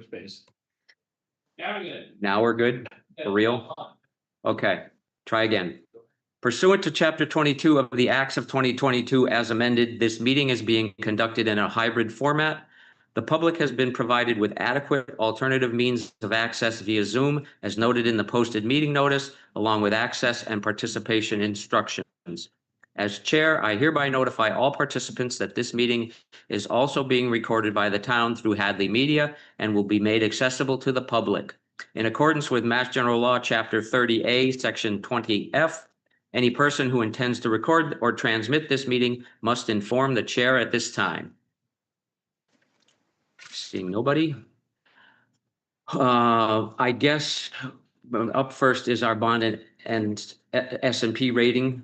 Space. Now we're good. Now we're good? For real? Okay, try again. Pursuant to Chapter 22 of the Acts of 2022 as amended, this meeting is being conducted in a hybrid format. The public has been provided with adequate alternative means of access via Zoom, as noted in the posted meeting notice, along with access and participation instructions. As chair, I hereby notify all participants that this meeting is also being recorded by the town through Hadley Media and will be made accessible to the public. In accordance with Mass General Law, Chapter 30A, Section 20F, any person who intends to record or transmit this meeting must inform the chair at this time. Seeing nobody. I guess up first is our bond and S&P rating.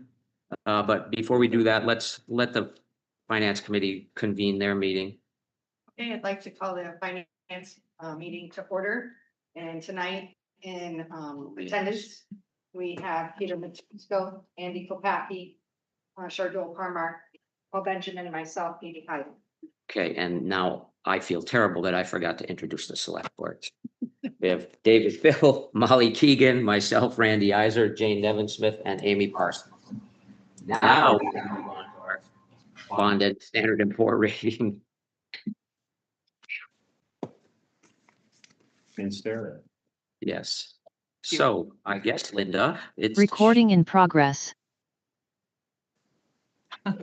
But before we do that, let's let the Finance Committee convene their meeting. Okay, I'd like to call the finance meeting to order. And tonight in attendance, we have Peter Matusco, Andy Kopacki, Shardul Parmar, Paul Benjamin, and myself, Edie Hyde. Okay, and now I feel terrible that I forgot to introduce the select board. We have David Phil, Molly Keegan, myself, Randy Iser, Jane Nevin Smith, and Amy Parsons. Now we can move on to our bonded Standard & Poor rating. And stare at. Yes. So I guess, Linda, it's Recording in progress.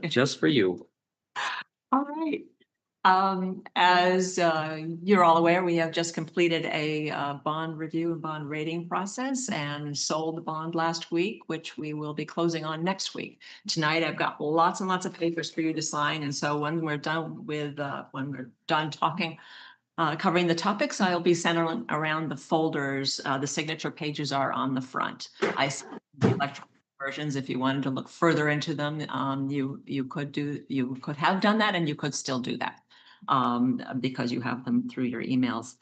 just for you. All right. As you're all aware, we have just completed a bond review and bond rating process and sold the bond last week, which we will be closing on next week. Tonight, I've got lots and lots of papers for you to sign. And so when we're done with, when we're done talking, covering the topics, I'll be centering around the folders. The signature pages are on the front. I sent the electronic versions. If you wanted to look further into them, you could have done that, and you could still do that because you have them through your emails.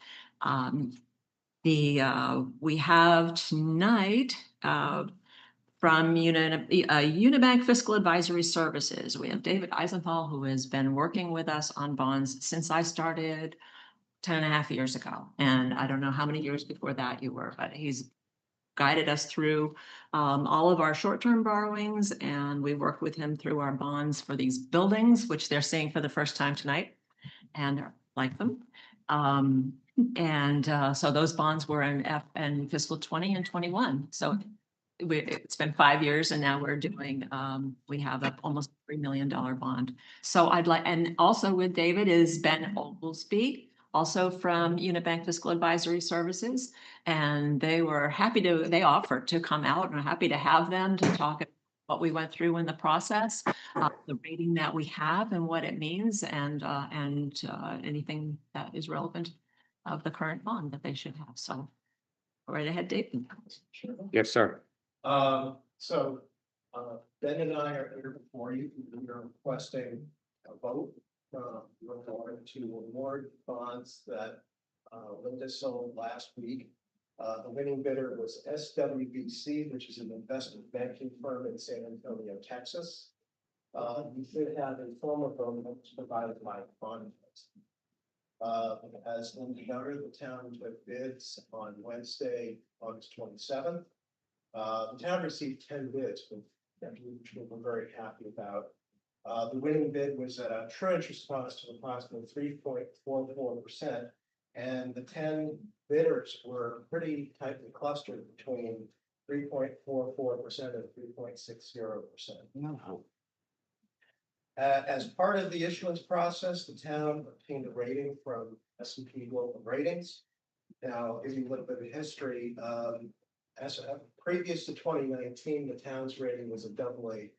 We have tonight from Unibank Fiscal Advisory Services. We have David Eisenthal, who has been working with us on bonds since I started 10.5 years ago. And I don't know how many years before that you were, but he's guided us through all of our short-term borrowings, and we worked with him through our bonds for these buildings, which they're seeing for the first time tonight and like them. So those bonds were in fiscal 20 and 21. So it's been 5 years, and now we're doing, we have a almost $3 million bond. So I'd like, and also with David is Ben Oglesby, also from Unibank Fiscal Advisory Services. And they were happy to, they offered to come out, and I'm happy to have them to talk about what we went through in the process, the rating that we have and what it means, and anything that is relevant of the current bond that they should have. So go right ahead, David. Sure. Yes, sir. Ben and I are here before you. We are requesting a vote your board to award bonds that Linda sold last week. The winning bidder was SWBC, which is an investment banking firm in San Antonio, Texas. You should have a form of vote that was provided by bond. As Linda noted, the town took bids on Wednesday, August 27th. The town received 10 bids, which we're very happy about. The winning bid was at a true interest cost of approximately 3.44%, and the 10 bidders were pretty tightly clustered between 3.44% and 3.60%. As part of the issuance process, the town obtained a rating from S&P Global Ratings. Now, if you look at the history, previous to 2019, the town's rating was a AA+.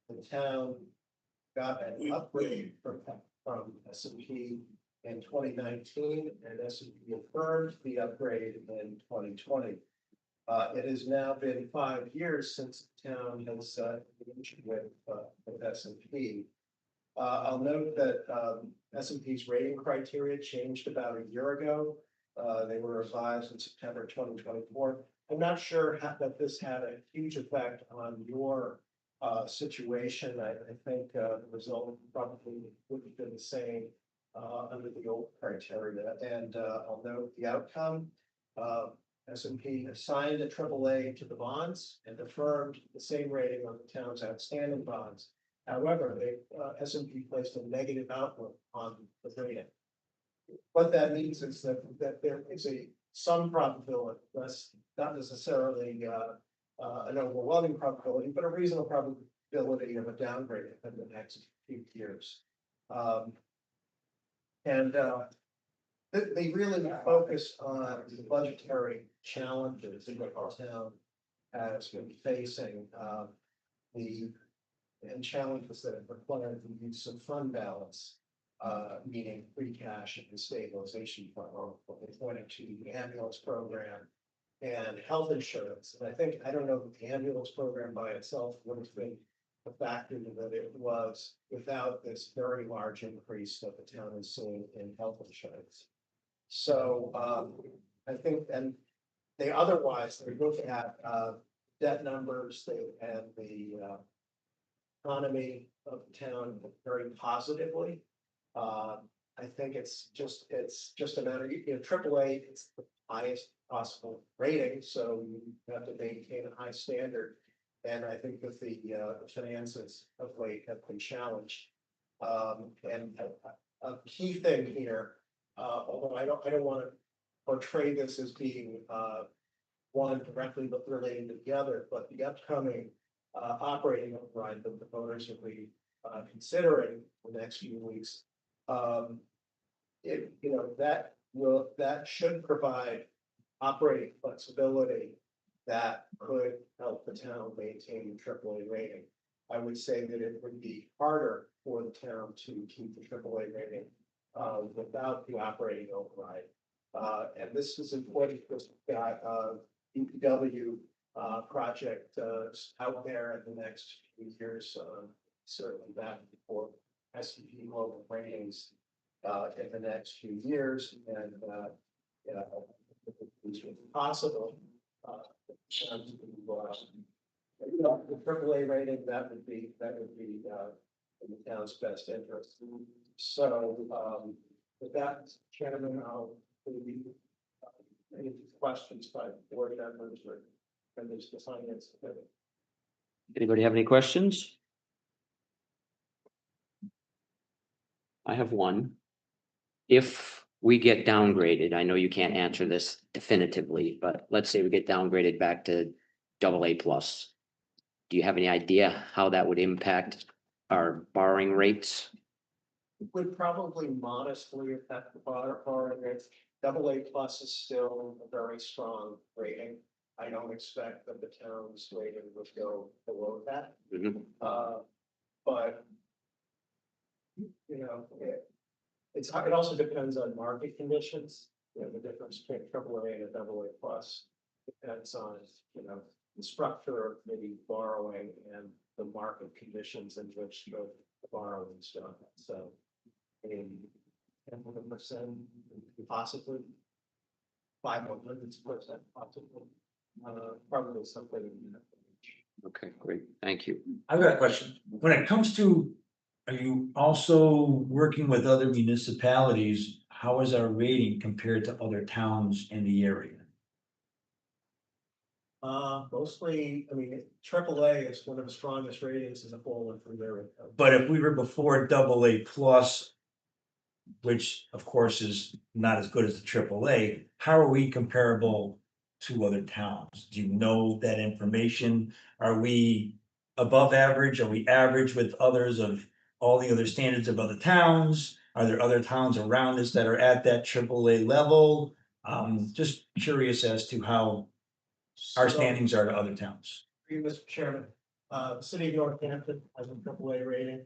The town got an upgrade from S&P in 2019, and S&P affirmed the upgrade in 2020. It has now been 5 years since the town has engaged with S&P. I'll note that S&P's rating criteria changed about a year ago. They were revised in September 2024. I'm not sure that this had a huge effect on your situation. I think the result probably would have been the same under the old criteria, and, I'll note the outcome. S&P assigned a AAA to the bonds and affirmed the same rating on the town's outstanding bonds. However, S&P placed a negative outlook on the rating. What that means is that there is some probability, less, not necessarily, an overwhelming probability, but a reasonable probability of a downgrade in the next few years. They really focus on the budgetary challenges that our town has been facing, and challenges that have required the use of fund balance, meaning free cash and stabilization fund, or what they pointed to the ambulance program and health insurance. And I don't know that the ambulance program by itself would have been the factor that it was without this very large increase that the town is seeing in health insurance. So, I think, and they look at, debt numbers, and the, economy of the town very positively. I think it's just a matter, AAA, it's the highest possible rating, so you have to maintain a high standard. And I think that the finances of late have been challenged. And a key thing here, although I don't want to portray this as being one directly related to the other, but the upcoming operating override that the voters will be considering the next few weeks, that should provide operating flexibility that could help the town maintain the AAA rating. I would say that it would be harder for the town to keep the AAA rating without the operating override. And this is important because we've got DPW project out there in the next few years, certainly that before S&P Global ratings in the next few years, and it's possible. The AAA rating, that would be in the town's best interest. So with that, Chairman, I'll leave any questions by board members or members of the finance committee. Anybody have any questions? I have one. If we get downgraded, I know you can't answer this definitively, but let's say we get downgraded back to AA plus. Do you have any idea how that would impact our borrowing rates? Would probably modestly affect the borrowing rates. AA plus is still a very strong rating. I don't expect that the town's rating would go below that. Mhm. But it also depends on market conditions. The difference between AAA and a AA plus depends on the structure of maybe borrowing and the market conditions in which the borrowing is done. So, 10%, possibly 500%, possibly, probably something. Okay, great. Thank you. I've got a question. When it comes to, are you also working with other municipalities? How is our rating compared to other towns in the area? Mostly, AAA is one of the strongest ratings in the whole of America. But if we were before AA plus, which of course is not as good as the AAA, how are we comparable to other towns? Do you know that information? Are we above average? Are we average with others of all the other standards of other towns? Are there other towns around us that are at that AAA level? Just curious as to how our standings are to other towns. Mr. Chairman, the city of Northampton has a AAA rating.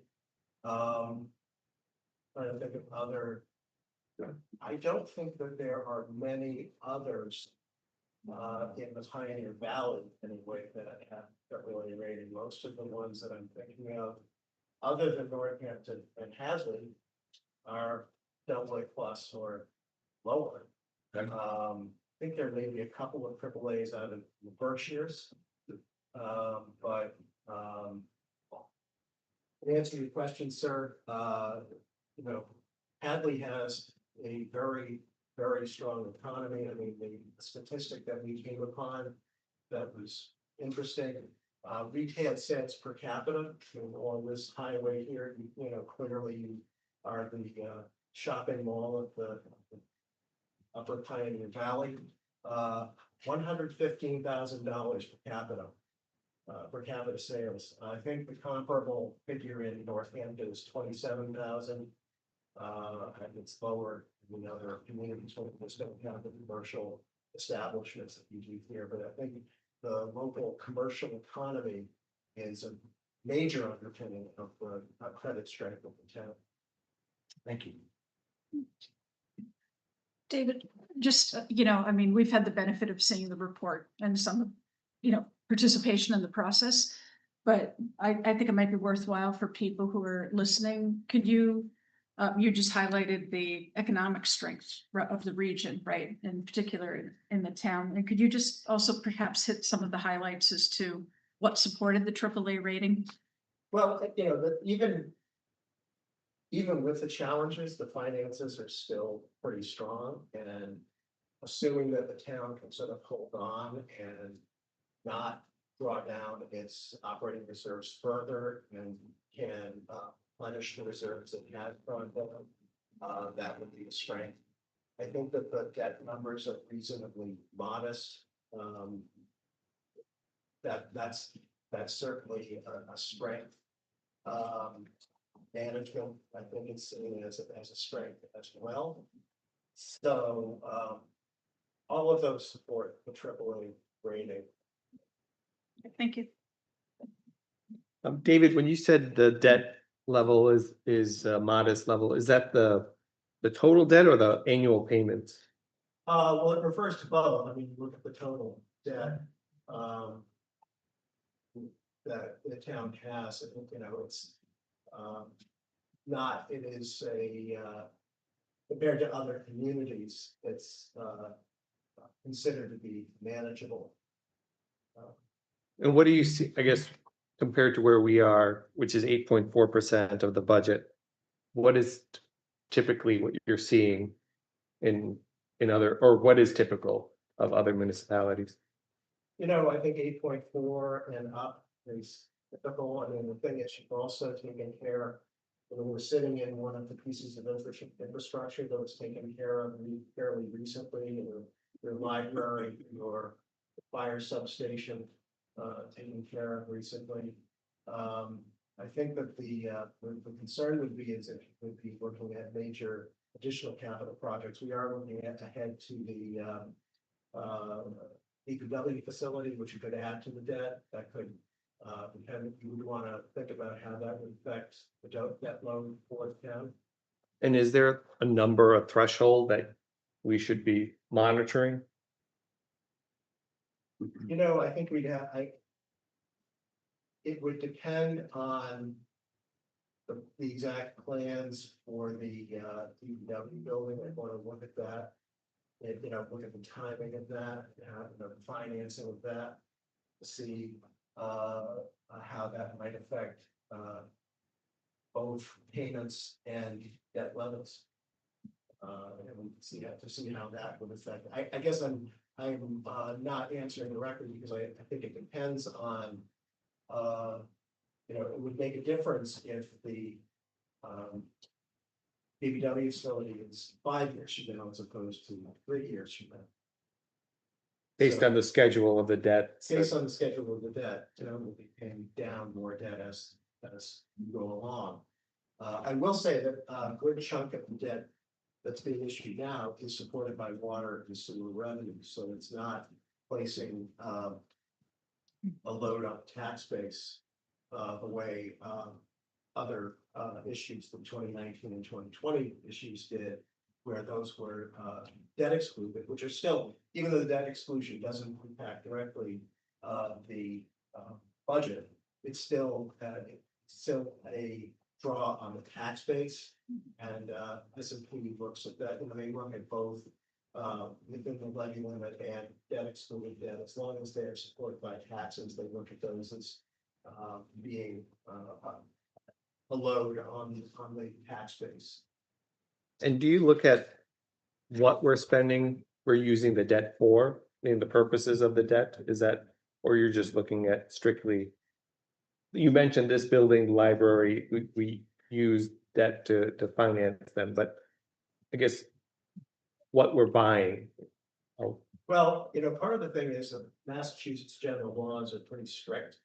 I don't think of other. I don't think that there are many others in the Pioneer Valley anyway that have AAA rating. Most of the ones that I'm thinking of, other than Northampton and Hadley, are AA plus or lower. Okay. I think there may be a couple of AAAs out of the Berkshires. But to answer your question, sir, Hadley has a very, very strong economy. I mean, the statistic that we came upon that was interesting, retail sales per capita on this highway here, you know, clearly you are the shopping mall of the Upper Pioneer Valley, $115,000 per capita sales. I think the comparable figure in Northampton is 27,000. And it's lower in other communities where we just don't have the commercial establishments that you do here, but I think the local commercial economy is a major underpinning of the credit strength of the town. Thank you. David, just, I mean, we've had the benefit of seeing the report and some, participation in the process. But I think it might be worthwhile for people who are listening. Could you, you just highlighted the economic strength of the region, right? In particular in the town. And could you just also perhaps hit some of the highlights as to what supported the AAA rating? Well, even with the challenges, the finances are still pretty strong, and assuming that the town can sort of hold on and not draw down its operating reserves further and can replenish the reserves that it has drawn down, that would be a strength. I think that the debt numbers are reasonably modest. That's certainly a strength. Management, I think it's seen as a strength as well. So all of those support the AAA rating. Thank you. David, when you said the debt level is a modest level, is that the total debt or the annual payments? Well, it refers to both. I mean, look at the total debt that the town has. I think, it's not, it is compared to other communities, it's considered to be manageable. And what do you see, I guess, compared to where we are, which is 8.4% of the budget? What is typically what you're seeing in other, or what is typical of other municipalities? I think 8.4 and up is typical. I mean, the thing is, you've also taken care, when we're sitting in one of the pieces of infrastructure that was taken care of fairly recently, your library, your fire substation, taken care of recently. I think that the concern would be is if you would be looking at major additional capital projects. We are looking ahead to the DPW facility, which you could add to the debt. That could depend, if you would want to think about how that would affect the debt load for the town. And is there a number, a threshold that we should be monitoring? I think it would depend on the exact plans for the DPW building. I want to look at that. And, look at the timing of that, the financing of that, to see how that might affect both payments and debt levels. And we have to see how that would affect. I guess I'm not answering directly because I think it depends on, it would make a difference if the DPW facility is 5 years from now as opposed to 3 years from now. Based on the schedule of the debt? Based on the schedule of the debt, we'll be paying down more debt as you go along. I will say that a good chunk of the debt that's being issued now is supported by water and sewer revenue, so it's not placing a load on the tax base the way other issues from 2019 and 2020 issues did, where those were debt excluded, which are still, even though the debt exclusion doesn't impact directly the budget, it's still a draw on the tax base. And S&P looks at that, they look at both within the levy limit and debt excluded debt. As long as they're supported by taxes, they look at those as being a load on the tax base. And do you look at what we're spending, we're using the debt for, the purposes of the debt, is that, or you're just looking at strictly? You mentioned this building, library, we use debt to finance them, but I guess what we're buying. Oh, Well, part of the thing is that Massachusetts general laws are pretty strict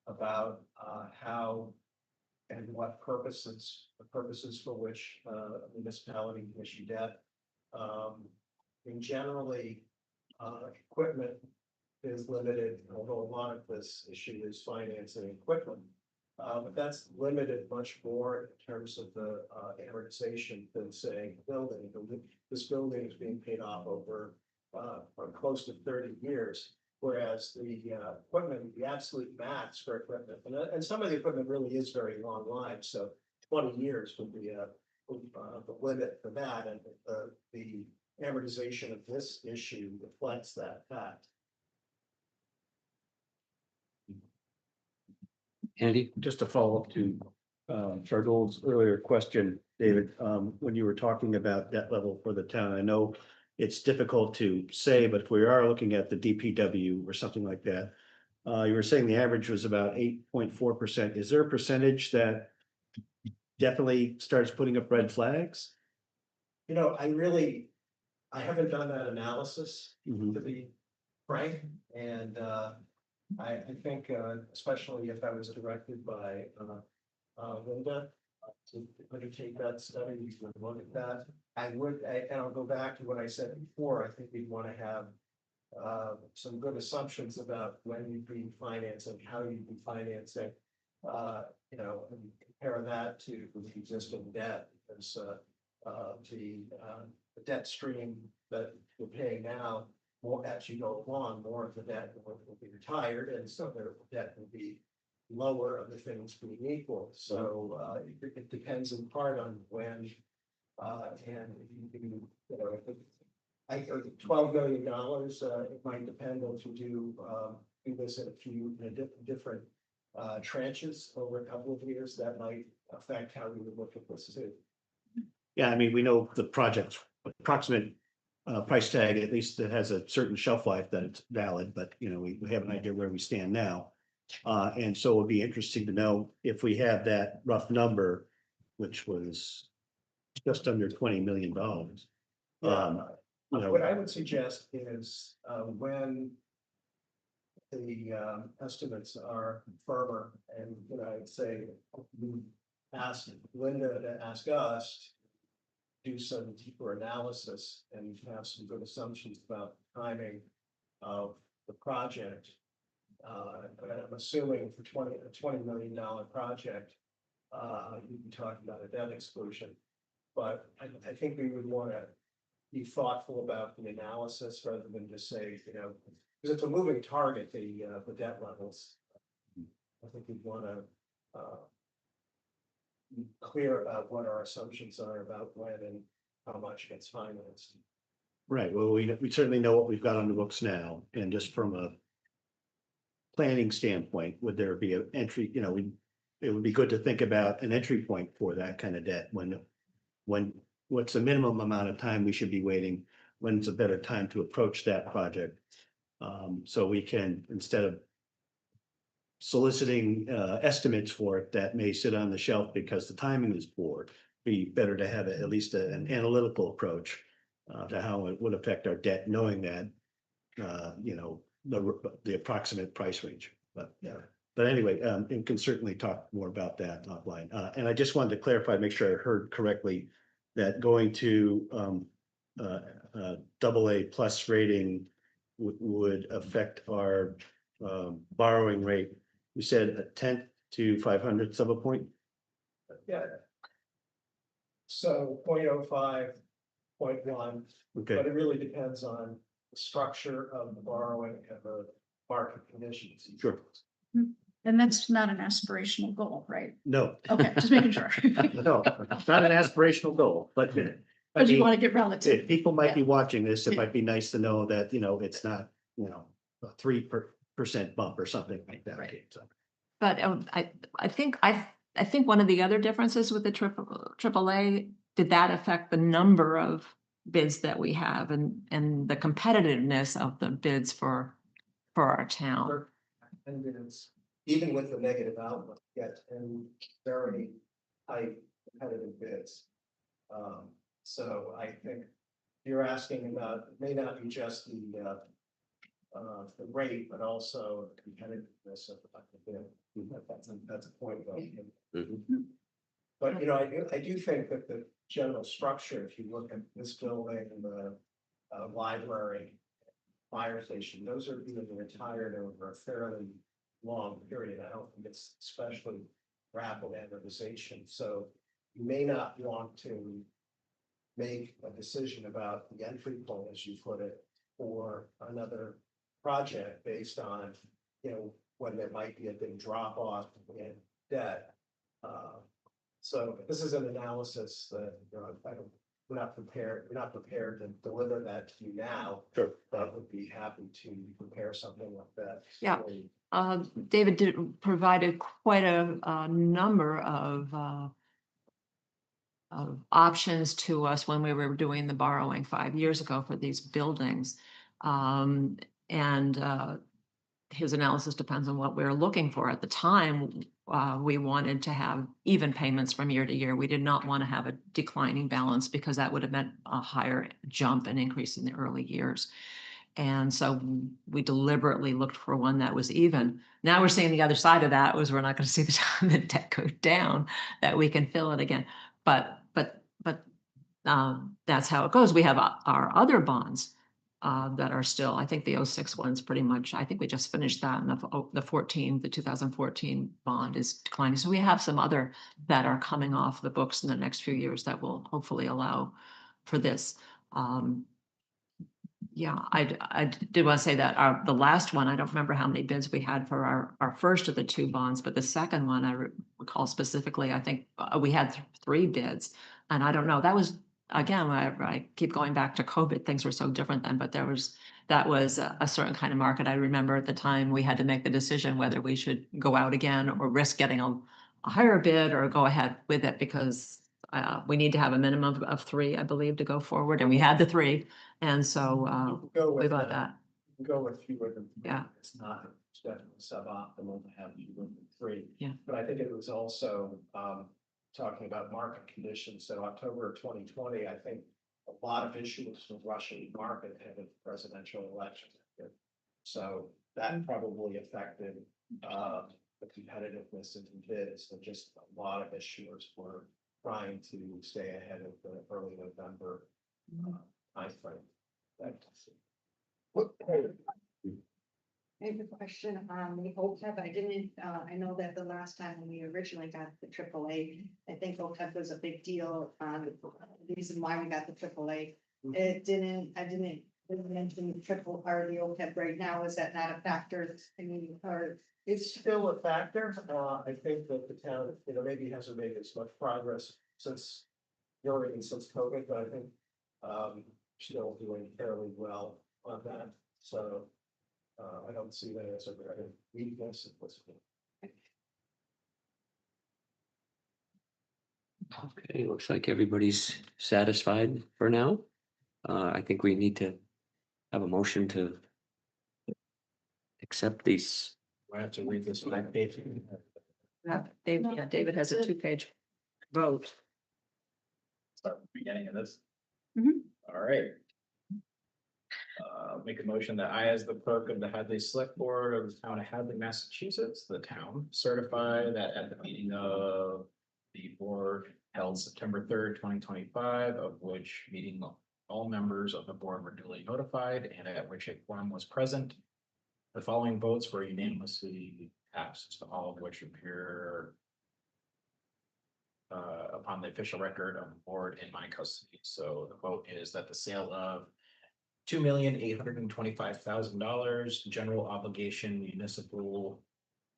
about how and what purposes, the purposes for which a municipality can issue debt. And generally, equipment is limited, although a lot of this issue is financing equipment. But that's limited much more in terms of the amortization than say building. This building is being paid off over close to 30 years. Whereas the equipment, the absolute max for equipment, and some of the equipment really is very long life, so 20 years would be the limit for that, and the amortization of this issue reflects that fact. Andy? Just to follow up to Chardol's earlier question, David, when you were talking about debt level for the town, I know it's difficult to say, but if we are looking at the DPW or something like that, you were saying the average was about 8.4%. Is there a percentage that definitely starts putting up red flags? I haven't done that analysis, Mhm. to be frank, and I think especially if I was directed by Linda to undertake that study, we would look at that. And I'll go back to what I said before, I think we'd want to have some good assumptions about when you'd be financing, how you'd be financing. And compare that to the existing debt, because the debt stream that we're paying now, more as you go along, more of the debt will be retired, and so the debt will be lower, other things being equal. So it depends in part on when, and if you I think $12 million, it might depend on if you do this in different tranches over a couple of years, that might affect how we would look at this too. Yeah, I mean, we know the project's approximate price tag, at least it has a certain shelf life that it's valid, but we have an idea where we stand now. And so it would be interesting to know if we have that rough number, which was just under $20 million. What I would suggest is when the estimates are firmer, and I'd say we ask Linda to ask us to do some deeper analysis and have some good assumptions about the timing of the project. But I'm assuming for a $20 million project, you'd be talking about a debt exclusion. But I think we would want to be thoughtful about the analysis rather than just say, because it's a moving target, the debt levels. I think we'd want to be clear about what our assumptions are about when and how much gets financed. Right, well, we certainly know what we've got on the books now, and just from a planning standpoint, would there be an entry, it would be good to think about an entry point for that kind of debt, when what's the minimum amount of time we should be waiting, when's a better time to approach that project. So we can, instead of soliciting estimates for it that may sit on the shelf because the timing is poor, be better to have at least an analytical approach to how it would affect our debt, knowing that the approximate price range. But anyway, and can certainly talk more about that offline. And I just wanted to clarify, make sure I heard correctly, that going to AA plus rating would affect our borrowing rate. You said a 10th to 500th of a point? Yeah. So 0.05, 0.1, Okay, but it really depends on the structure of the borrowing and the market conditions. sure. And that's not an aspirational goal, right? No, Okay, just making sure. no, it's not an aspirational goal, but I But you mean, want to get relative. if people might be watching this, it might be nice to know that, it's not, a 3% bump or something like that. Right. So, But I think one of the other differences with the AAA did that affect the number of bids that we have and the competitiveness of the bids for our town? And it's, even with the negative outlook, yet, and very high competitive bids. So I think you're asking about, it may not be just the rate, but also the competitiveness of the bid. That's a point though. Mhm. But, you know, I do think that the general structure, if you look at this building, the library, fire station, those are being retired over a fairly long period. I don't think it's especially rapid amortization, so you may not want to make a decision about the entry point, as you put it, for another project based on, you know, when there might be a big drop off in debt. So this is an analysis that, you know, we're not prepared to deliver that to you now. Sure. But would be happy to prepare something like that. Yeah. for you. David provided quite a number of options to us when we were doing the borrowing 5 years ago for these buildings. And his analysis depends on what we're looking for. At the time, we wanted to have even payments from year to year. We did not want to have a declining balance because that would have meant a higher jump and increase in the early years. And so we deliberately looked for one that was even. Now we're seeing the other side of that was we're not going to see the debt go down, that we can fill it again. But that's how it goes. We have our other bonds that are still, I think the 06 one's pretty much, I think we just finished that, and the 2014 bond is declining. So we have some other that are coming off the books in the next few years that will hopefully allow for this. Yeah, I did want to say that the last one, I don't remember how many bids we had for our first of the two bonds, but the second one, I recall specifically, I think we had 3 bids. And I don't know, that was, again, I keep going back to COVID, things were so different then, but that was a certain kind of market. I remember at the time we had to make the decision whether we should go out again or risk getting a higher bid or go ahead with it, because we need to have a minimum of 3, I believe, to go forward, and we had the 3. And so Go we with bought that. that. Go with fewer than three. Yeah. It's not, it's definitely suboptimal to have fewer than 3. Yeah. But I think it was also talking about market conditions. So October of 2020, I think a lot of issues with Russian market ahead of presidential election. So that probably affected the competitiveness of the bids, and just a lot of issuers were trying to stay ahead of the early November timeframe. I have a question on the OPEB. I didn't, I know that the last time when we originally got the AAA, I think OPEB was a big deal. The reason why we got the AAA. I didn't mention the triple or the OPEB right now. Is that not a factor? I mean, or It's still a factor. I think that the town, you know, maybe hasn't made as much progress since COVID, but I think still doing fairly well on that. So I don't see that as a very weakness at this point. Okay, looks like everybody's satisfied for now. I think we need to have a motion to accept these. I have to read this 5-page. David has a 2-page vote. Start from the beginning of this. Mhm. All right. Make a motion that I, as the clerk of the Hadley Select Board of the town of Hadley, Massachusetts, the town, certify that at the meeting of the board held September 3rd, 2025, of which meeting all members of the board were duly notified and at which a quorum was present, the following votes were unanimously passed, all of which appear upon the official record of the board in my custody. So the vote is that the sale of $2,825,000 general obligation municipal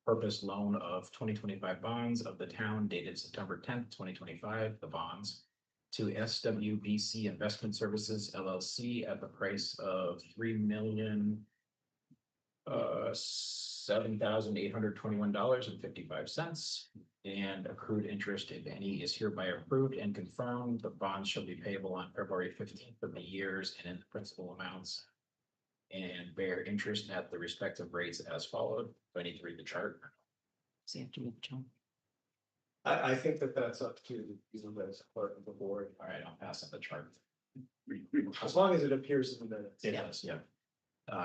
purpose loan of 2025 bonds of the town dated September 10th, 2025, the bonds to SWBC Investment Services LLC at the price of $3,000,000 $7,821.55. And accrued interest, if any, is hereby approved and confirmed. The bonds shall be payable on February 15th of the years and in the principal amounts. And bear interest at the respective rates as followed. Do I need to read the chart? So you have to move, John. I think that that's up to you as clerk of the board, All right, I'll pass on the chart. as long as it appears in the minutes. It does, yeah.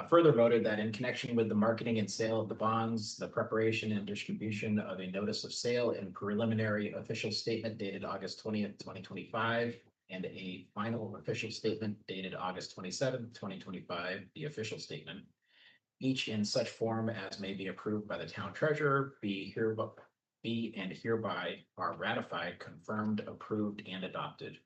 Further voted that in connection with the marketing and sale of the bonds, the preparation and distribution of a notice of sale and preliminary official statement dated August 20th, 2025, and a final official statement dated August 27th, 2025, the official statement, each in such form as may be approved by the town treasurer, be and hereby are ratified, confirmed, approved, and adopted.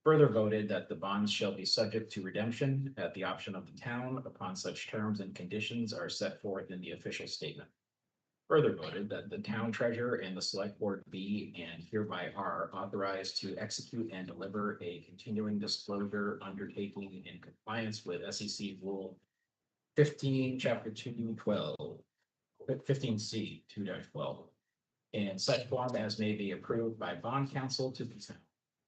Further voted that the bonds shall be subject to redemption at the option of the town upon such terms and conditions are set forth in the official statement. Further voted that the town treasurer and the select board be and hereby are authorized to execute and deliver a continuing disclosure undertaking in compliance with SEC Rule 15, Chapter 212, 15C 2-12, in such form as may be approved by bond counsel to the town,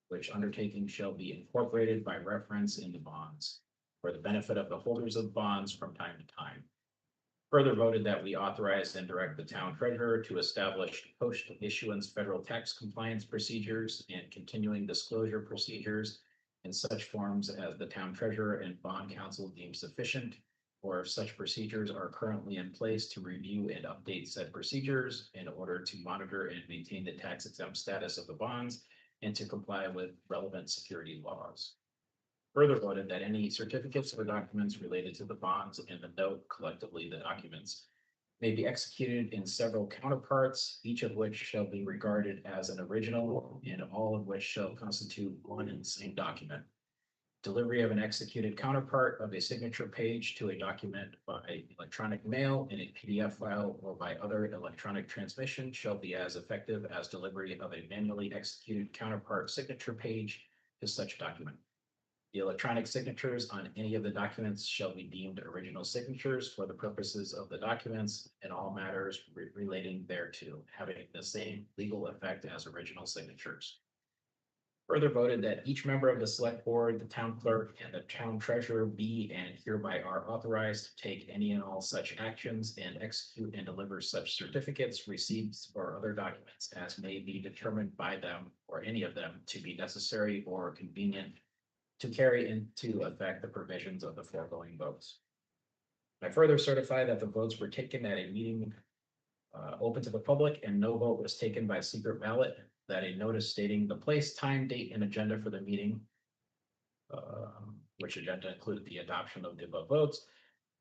which undertaking shall be incorporated by reference in the bonds for the benefit of the holders of bonds from time to time. Further voted that we authorize and direct the town treasurer to establish post-issuance federal tax compliance procedures and continuing disclosure procedures in such forms as the town treasurer and bond counsel deem sufficient, or if such procedures are currently in place to review and update said procedures in order to monitor and maintain the tax exempt status of the bonds and to comply with relevant security laws. Further voted that any certificates or documents related to the bonds and the note, collectively the documents, may be executed in several counterparts, each of which shall be regarded as an original, and all of which shall constitute one and the same document. Delivery of an executed counterpart of a signature page to a document by electronic mail in a PDF file or by other electronic transmission shall be as effective as delivery of a manually executed counterpart signature page to such document. The electronic signatures on any of the documents shall be deemed original signatures for the purposes of the documents and all matters relating thereto, having the same legal effect as original signatures. Further voted that each member of the select board, the town clerk, and the town treasurer be and hereby are authorized to take any and all such actions and execute and deliver such certificates, receipts, or other documents as may be determined by them or any of them to be necessary or convenient to carry into effect the provisions of the foregoing votes. I further certify that the votes were taken at a meeting open to the public and no vote was taken by secret ballot, that a notice stating the place, time, date, and agenda for the meeting, which agenda included the adoption of the above votes,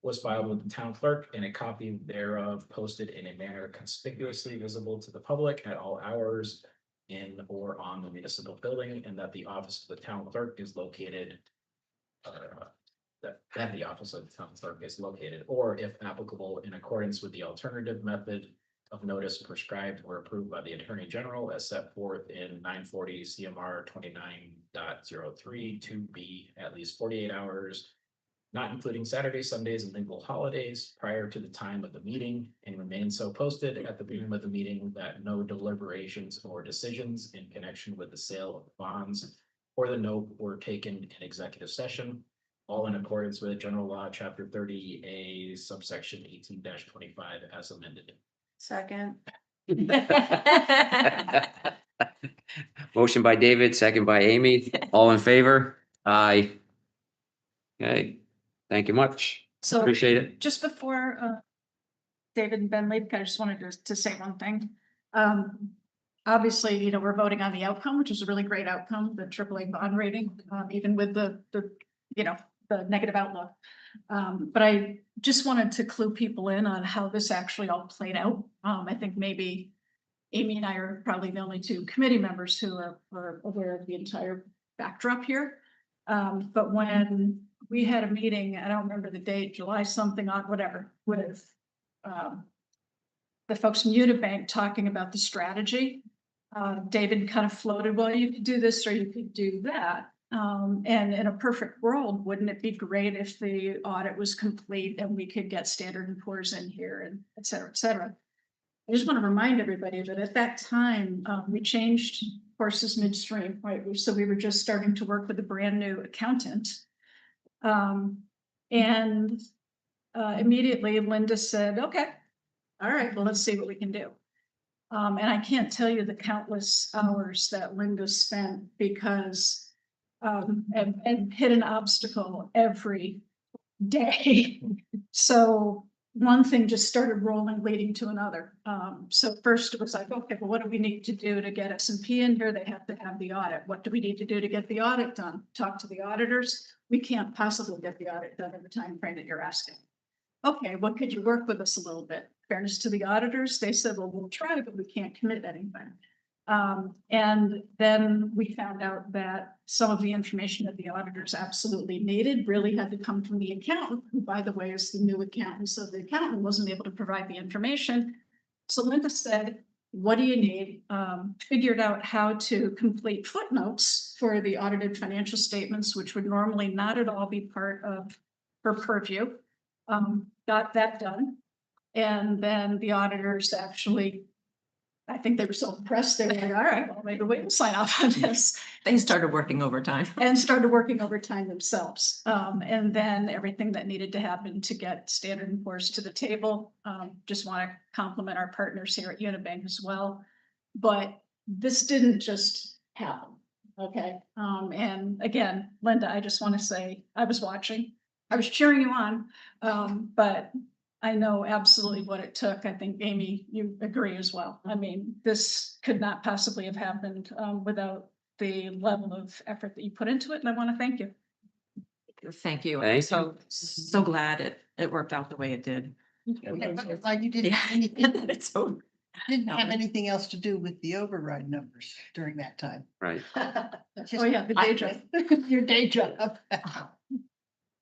was filed with the town clerk and a copy thereof posted in a manner conspicuously visible to the public at all hours in or on the municipal building, and that the office of the town clerk is located that the office of the town clerk is located, or if applicable, in accordance with the alternative method of notice prescribed or approved by the Attorney General as set forth in 940 CMR 29.03 2B, at least 48 hours, not including Saturdays, Sundays, and legal holidays prior to the time of the meeting, and remain so posted at the beginning of the meeting that no deliberations or decisions in connection with the sale of bonds or the note were taken in executive session, all in accordance with General Law, Chapter 30A, subsection 18-25 as amended. Second. Motion by David, second by Amy. All in favor? Aye. Okay, thank you much. So Appreciate it. just before David and Ben leave, I just wanted to say one thing. Obviously, we're voting on the outcome, which is a really great outcome, the AAA bond rating, even with the negative outlook. But I just wanted to clue people in on how this actually all played out. I think maybe Amy and I are probably the only two committee members who are aware of the entire backdrop here. But when we had a meeting, I don't remember the date, July something on whatever, with the folks from Unibank talking about the strategy. David kind of floated, well, you could do this or you could do that. And in a perfect world, wouldn't it be great if the audit was complete and we could get Standard & Poor's in here and et cetera, et cetera. I just want to remind everybody that at that time, we changed courses midstream, right? So we were just starting to work with a brand new accountant. And immediately Linda said, okay, all right, well, let's see what we can do. And I can't tell you the countless hours that Linda spent because and hit an obstacle every day. So one thing just started rolling, leading to another. So first it was like, okay, well, what do we need to do to get S&P in here? They have to have the audit. What do we need to do to get the audit done? Talk to the auditors. We can't possibly get the audit done in the time frame that you're asking. Okay, well, could you work with us a little bit? Fairness to the auditors, they said, well, we'll try, but we can't commit anything. And then we found out that some of the information that the auditors absolutely needed really had to come from the accountant, who, by the way, is the new accountant. So the accountant wasn't able to provide the information. So Linda said, what do you need? Figured out how to complete footnotes for the audited financial statements, which would normally not at all be part of her purview. Got that done. And then the auditors actually, I think they were so impressed, they were like, all right, well, maybe we can sign off on this. They started working overtime. And started working overtime themselves. And then everything that needed to happen to get Standard & Poor's to the table. Just want to compliment our partners here at Unibank as well. But this didn't just happen, okay? And again, Linda, I just want to say, I was watching, I was cheering you on, but I know absolutely what it took. I think, Amy, you agree as well. I mean, this could not possibly have happened without the level of effort that you put into it, and I want to thank you. Thank you. Thank So glad it worked out the way it did. Like you didn't Yeah. have anything, It's over. didn't have anything else to do with the override numbers during that time. Right. Just- Oh, yeah, the day job. Your day job.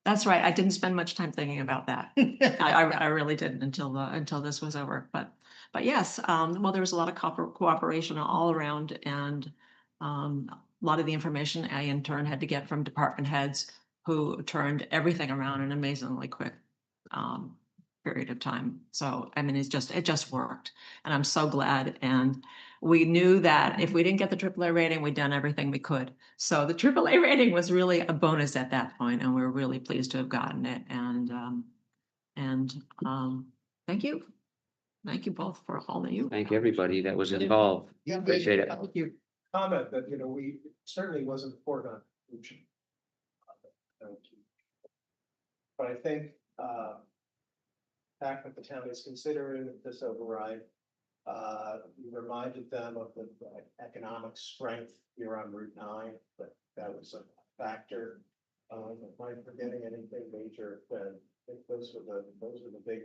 That's right. I didn't spend much time thinking about that. I really didn't until this was over, but yes, well, there was a lot of cooperation all around and a lot of the information I in turn had to get from department heads who turned everything around in an amazingly quick period of time. So, I mean, it just worked and I'm so glad. And we knew that if we didn't get the AAA rating, we'd done everything we could. So the AAA rating was really a bonus at that point, and we were really pleased to have gotten it. And thank you. Thank you both for all that you. Thank everybody that was involved. Yeah, Appreciate it. thank you. Comment that, we certainly wasn't foregone conclusion. But I think, fact that the town is considering this override, we reminded them of the economic strength here on Route 9, but that was a factor. Am I forgetting anything major? I think those were the big,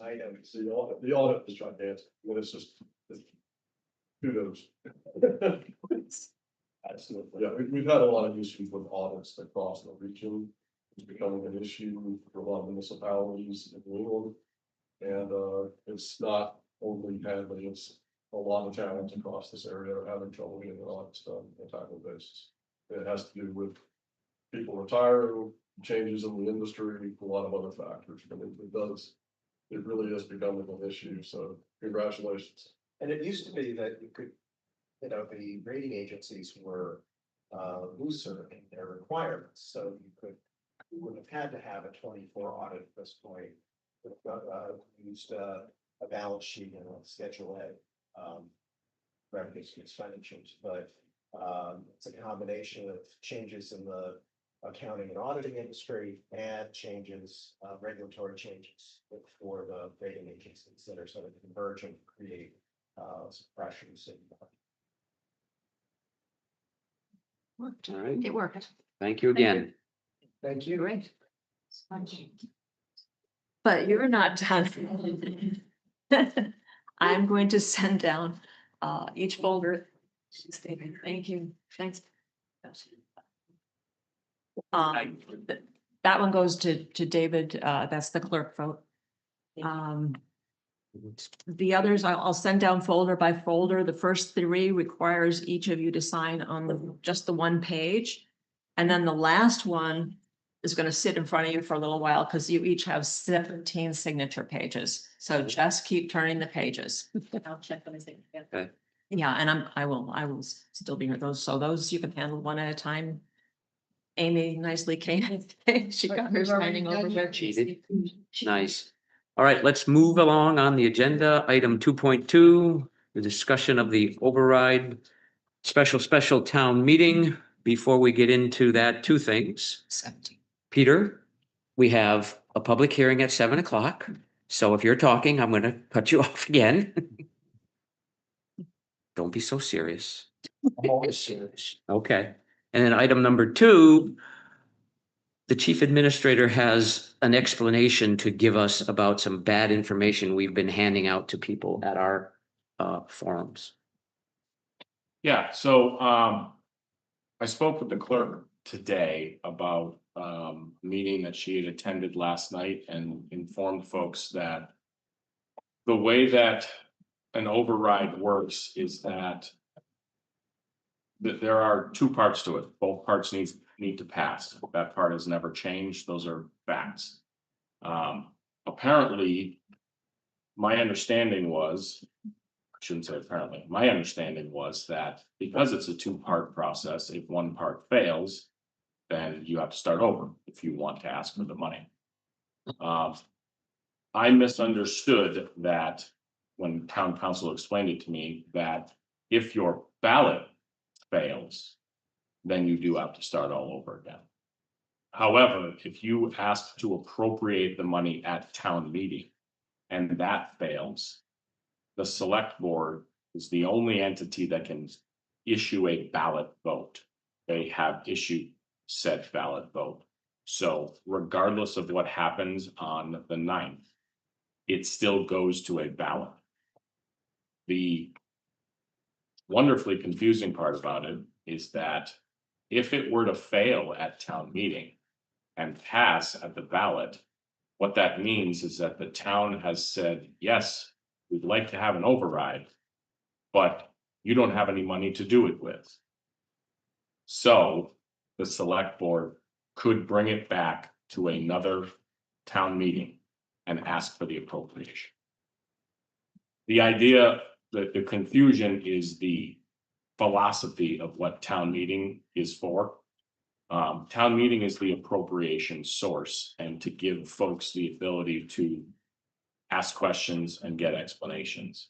items. The audit is gigantic, it's just, kudos. Absolutely. Yeah, we've had a lot of issues with audits across the region. It's becoming an issue for a lot of municipalities in New England. And it's not only Hadley, it's a lot of towns across this area are having trouble getting audits done on a timely basis. It has to do with people retiring, changes in the industry, a lot of other factors. I mean, it really is becoming an issue. So congratulations. And it used to be that you could, the rating agencies were looser in their requirements, so you wouldn't have had to have a 24 audit at this point. Used a balance sheet and a Schedule A, revenues and expenditures, but it's a combination of changes in the accounting and auditing industry and changes, regulatory changes for the rating agencies that are sort of converging, create some pressures. Worked. All right. It worked. Thank you again. Thank you. Great. But you're not done. I'm going to send down each folder. Thank you. Thanks. That one goes to David. That's the clerk vote. The others, I'll send down folder by folder. The first three requires each of you to sign on just the one page. And then the last one is gonna sit in front of you for a little while, because you each have 17 signature pages. So just keep turning the pages. I'll check on anything. Yeah, and I will still be here. Those you can handle one at a time. Amy nicely came, she got her signing over there. Cheated. Nice. All right, let's move along on the agenda. Item 2.2, the discussion of the override special town meeting. Before we get into that, two things. 17. Peter, we have a public hearing at 7 o'clock. So if you're talking, I'm gonna cut you off again. Don't be so serious. I'm always serious. Okay. And then item number 2, the chief administrator has an explanation to give us about some bad information we've been handing out to people at our forums. Yeah, so I spoke with the clerk today about a meeting that she had attended last night and informed folks that the way that an override works is that there are two parts to it. Both parts need to pass. That part has never changed. Those are facts. Apparently, my understanding was, I shouldn't say apparently, my understanding was that because it's a two-part process, if one part fails, then you have to start over if you want to ask for the money. I misunderstood that when town council explained it to me, that if your ballot fails, then you do have to start all over again. However, if you ask to appropriate the money at town meeting and that fails, the select board is the only entity that can issue a ballot vote. They have issued said ballot vote. So regardless of what happens on the 9th, it still goes to a ballot. The wonderfully confusing part about it is that if it were to fail at town meeting and pass at the ballot, what that means is that the town has said, yes, we'd like to have an override, but you don't have any money to do it with. So the select board could bring it back to another town meeting and ask for the appropriation. The idea that the confusion is the philosophy of what town meeting is for. Town meeting is the appropriation source and to give folks the ability to ask questions and get explanations.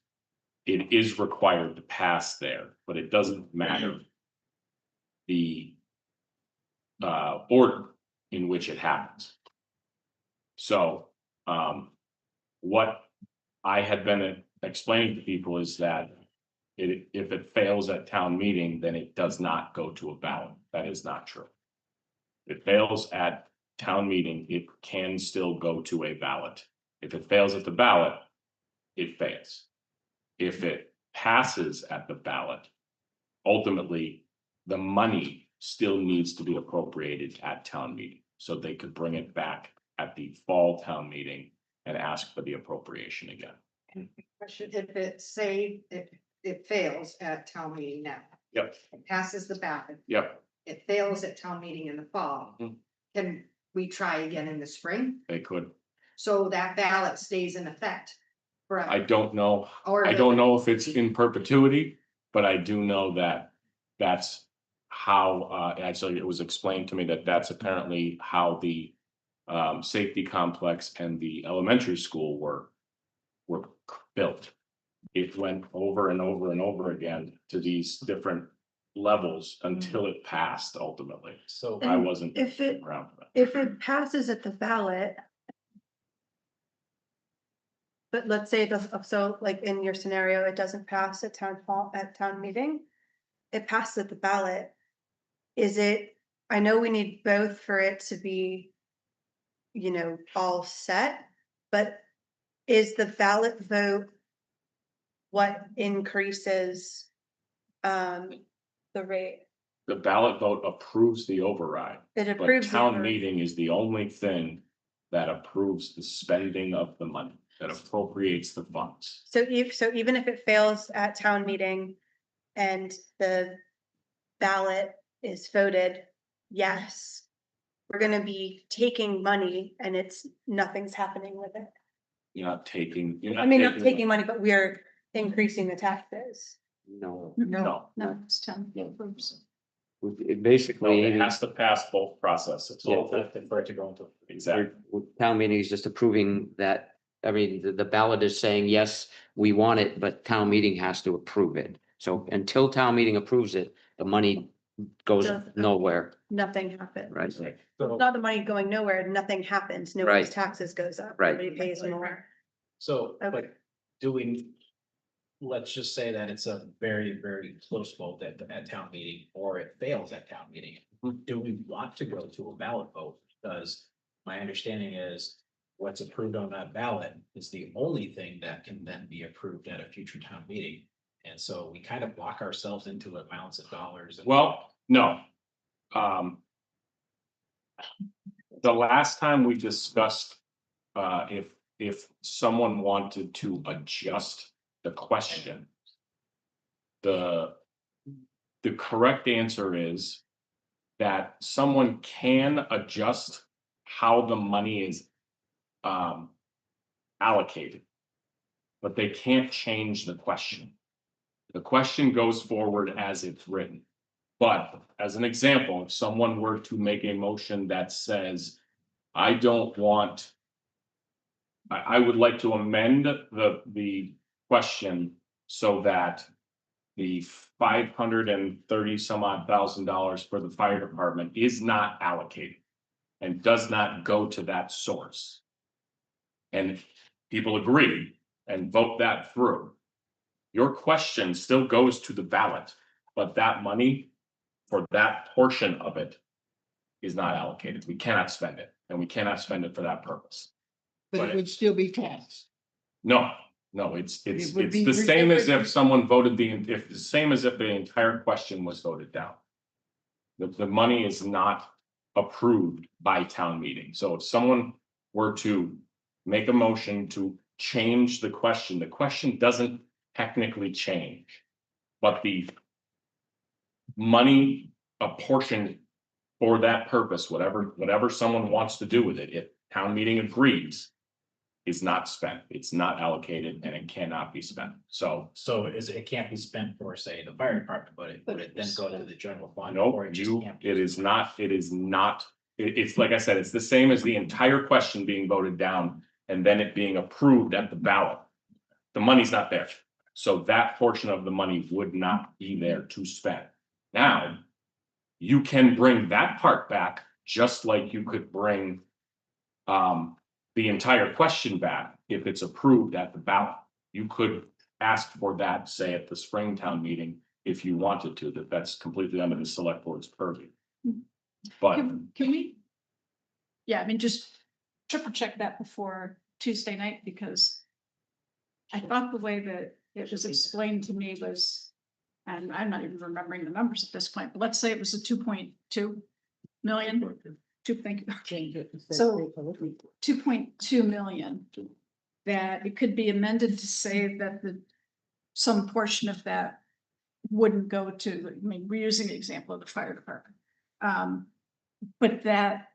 It is required to pass there, but it doesn't matter the order in which it happens. So what I had been explaining to people is that if it fails at town meeting, then it does not go to a ballot. That is not true. If it fails at town meeting, it can still go to a ballot. If it fails at the ballot, it fails. If it passes at the ballot, ultimately, the money still needs to be appropriated at town meeting. So they could bring it back at the fall town meeting and ask for the appropriation again. Question, if it fails at town meeting now, Yep, it passes the ballot, yep, it fails at town meeting in the fall. Mhm. Can we try again in the spring? they could. So that ballot stays in effect forever? I don't know. Or I does don't it- know if it's in perpetuity, but I do know that that's how, actually, it was explained to me that that's apparently how the safety complex and the elementary school were built. It went over and over and over again to these different levels until it passed ultimately. So I wasn't If it, around for that. if it passes at the ballot. But let's say it does, so like in your scenario, it doesn't pass at town meeting. It passes at the ballot. Is it, I know we need both for it to be. All set, but is the ballot vote? What increases? The rate, The ballot vote approves the override. it But approves. the town override. meeting is the only thing that approves the spending of the money, that appropriates the funds. So even if it fails at town meeting and the ballot is voted, yes, we're gonna be taking money and nothing's happening with it. You're not taking, you're not. I mean, not taking money, but we're increasing the taxes. No, No, No, it's town approves. it no, basically. it has to pass both processes. Yeah, for it to go into. Exactly. Town meeting is just approving that, I mean, the ballot is saying, yes, we want it, but town meeting has to approve it. So until town meeting approves it, the money goes Doesn't- nowhere, Nothing happens. right? So, Not the money going nowhere, nothing happens, nobody's Right. taxes goes up. Right. Nobody pays more. so, Okay. but do we? Let's just say that it's a very, very close vote at town meeting, or it fails at town meeting. Do we want to go to a ballot vote? Because my understanding is what's approved on that ballot is the only thing that can then be approved at a future town meeting. And so we kind of lock ourselves into amounts of dollars. Well, no. The last time we discussed, if someone wanted to adjust the question. The correct answer is that someone can adjust how the money is allocated. But they can't change the question. The question goes forward as it's written. But as an example, if someone were to make a motion that says, I don't want. I would like to amend the question so that the $530 some odd thousand for the fire department is not allocated and does not go to that source. And people agree and vote that through. Your question still goes to the ballot, but that money for that portion of it is not allocated. We cannot spend it, and we cannot spend it for that purpose. But it would still be taxed. No, it's It would be the same as reserved- if someone voted the same as if the entire question was voted down. The money is not approved by town meeting. So if someone were to make a motion to change the question doesn't technically change. But the money apportioned for that purpose, whatever someone wants to do with it, if town meeting agrees, is not spent, it's not allocated, and it cannot be spent. So It can't be spent for, say, the fire department, but it would it then go to the general fund? no, or it just can't be- it is not, it's like I said, it's the same as the entire question being voted down and then it being approved at the ballot. The money's not there. So that portion of the money would not be there to spend. Now, you can bring that part back, just like you could bring the entire question back if it's approved at the ballot. You could ask for that, say, at the spring town meeting, if you wanted to, that's completely under the select board's purview. But Can we? Yeah, I mean, just triple check that before Tuesday night, because I thought the way that it was explained to me was, and I'm not even remembering the numbers at this point, but let's say it was a 2.2 million. Thank you. So 2.2 million. That it could be amended to say that some portion of that wouldn't go to, I mean, we're using the example of the fire department. But that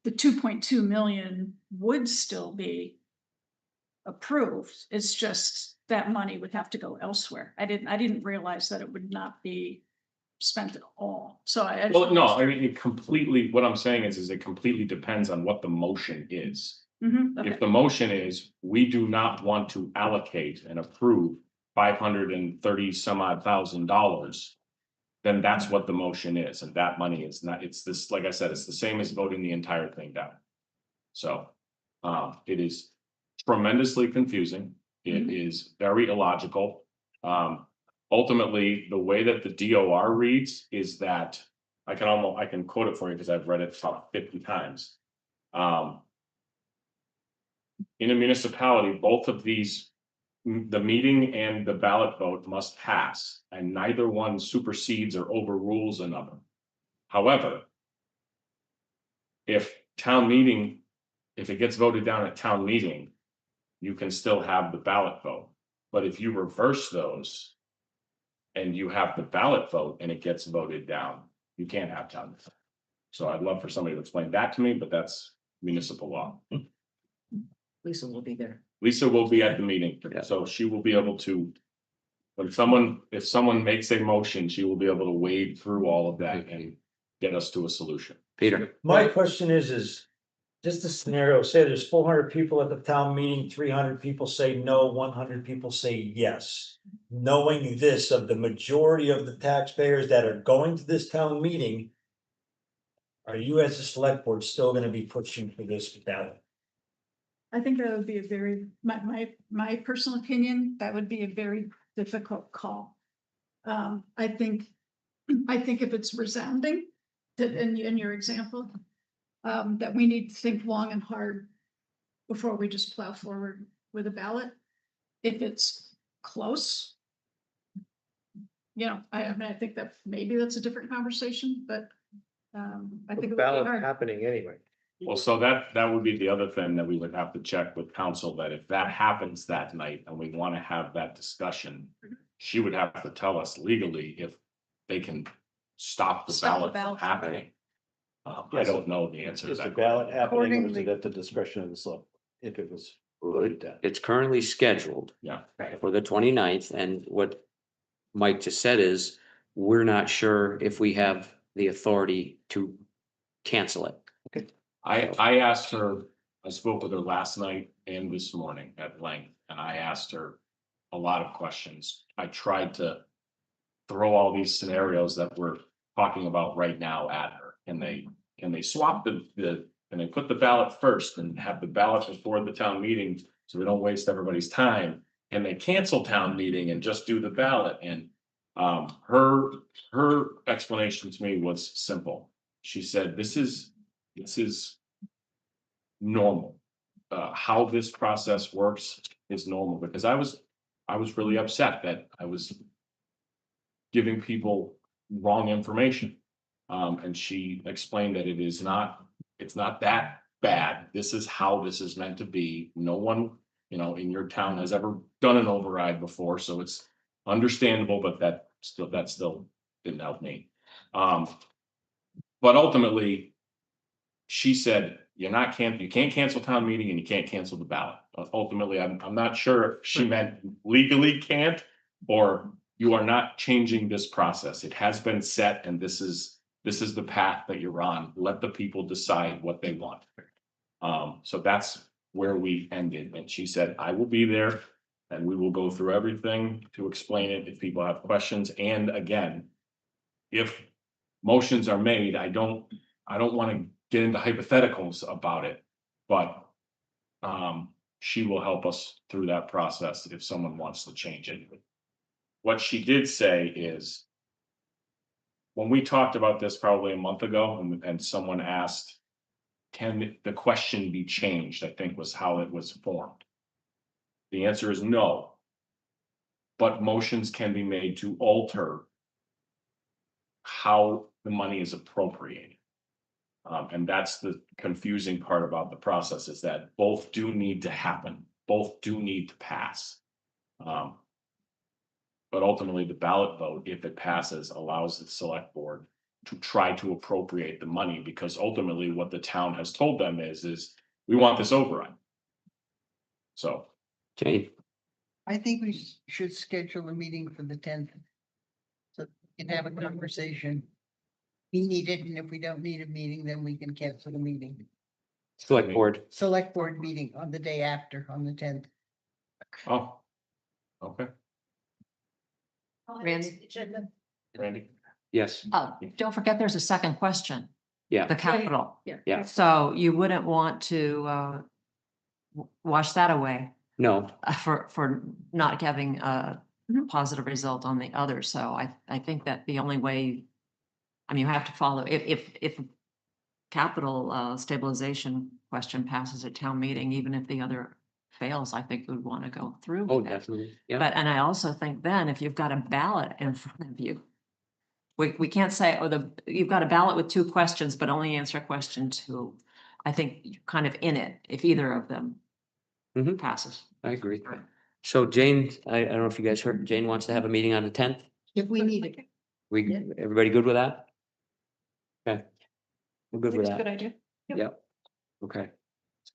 the 2.2 million would still be approved. It's just that money would have to go elsewhere. I didn't realize that it would not be spent at all. So I. well, no, I mean, it completely, what I'm saying is it completely depends on what the motion is. Mhm, okay. If the motion is, we do not want to allocate and approve $530 some odd thousand, then that's what the motion is, and that money is not, it's this, like I said, it's the same as voting the entire thing down. So, it is tremendously confusing. It is very illogical. Ultimately, the way that the DOR reads is that, I can quote it for you because I've read it about 50 times. In a municipality, both of these, the meeting and the ballot vote must pass, and neither one supersedes or overrules another. However, if it gets voted down at town meeting, you can still have the ballot vote. But if you reverse those and you have the ballot vote and it gets voted down, you can't have town. So I'd love for somebody to explain that to me, but that's municipal law. Lisa will be there. Lisa will be at the meeting, Yeah. so she will be able to. If someone makes a motion, she will be able to wade through all of that and get us to a solution. Peter, My question is just a scenario, say there's 400 people at the town meeting, 300 people say no, 100 people say yes. Knowing this of the majority of the taxpayers that are going to this town meeting. Are you as a select board still gonna be pushing for this ballot? I think that would be a very, my personal opinion, that would be a very difficult call. I think if it's resounding, that in your example, that we need to think long and hard before we just plow forward with a ballot. If it's close, I mean, I think that maybe that's a different conversation, but I think it would be Ballot's hard. happening anyway. Well, so that would be the other thing that we would have to check with council, that if that happens that night and we want to have that discussion. She would have to tell us legally if they can stop the Stop the ballot from ballot. happening. I don't know the answer to Is the that. ballot happening or is it Accordingly- at the discretion of the select? If it was. voted down? it's currently scheduled Yeah, for the 29th, and what Mike just said is, we're not sure if we have the authority to cancel it. I asked her, I spoke with her last night and this morning at length, and I asked her a lot of questions. I tried to throw all these scenarios that we're talking about right now at her. Can they swap can they put the ballot first and have the ballot before the town meeting so we don't waste everybody's time? Can they cancel town meeting and just do the ballot? And her explanation to me was simple. She said, this is normal. How this process works is normal, because I was really upset that I was giving people wrong information. And she explained that it's not that bad. This is how this is meant to be. No one, in your town has ever done an override before, so it's understandable, but that still didn't help me. But ultimately, she said, you can't cancel town meeting and you can't cancel the ballot. Ultimately, I'm not sure if she meant legally can't, or you are not changing this process. It has been set, and this is the path that you're on. Let the people decide what they want. So that's where we ended. And she said, I will be there and we will go through everything to explain it if people have questions. And again, if motions are made, I don't want to get into hypotheticals about it, but she will help us through that process if someone wants to change it. What she did say is, when we talked about this probably a month ago, and someone asked, can the question be changed? I think was how it was formed. The answer is no. But motions can be made to alter how the money is appropriated. And that's the confusing part about the process, is that both do need to happen, both do need to pass. But ultimately, the ballot vote, if it passes, allows the select board to try to appropriate the money, because ultimately what the town has told them is we want this override. So, Jane, I think we should schedule a meeting for the 10th. So we can have a conversation. We need it, and if we don't need a meeting, then we can cancel the meeting. select board, Select board meeting on the day after, on the 10th. oh, okay, Randy? yes, Don't forget, there's a second question, yeah, the capital. yeah, So you wouldn't want to wash that away no, for not having a Mhm. positive result on the other. So I think that the only way, I mean, you have to follow, if capital stabilization question passes at town meeting, even if the other fails, I think we'd want to go through oh, with it. definitely, yeah. But, and I also think then if you've got a ballot in front of you, we can't say, oh, you've got a ballot with 2 questions, but only answer question 2. I think you're kind of in it if either of them Mhm. passes. I agree. So Jane, I don't know if you guys heard, Jane wants to have a meeting on the 10th. If we need it. Everybody good with that? Okay. We're good with That's a good that. idea. Yep. Okay.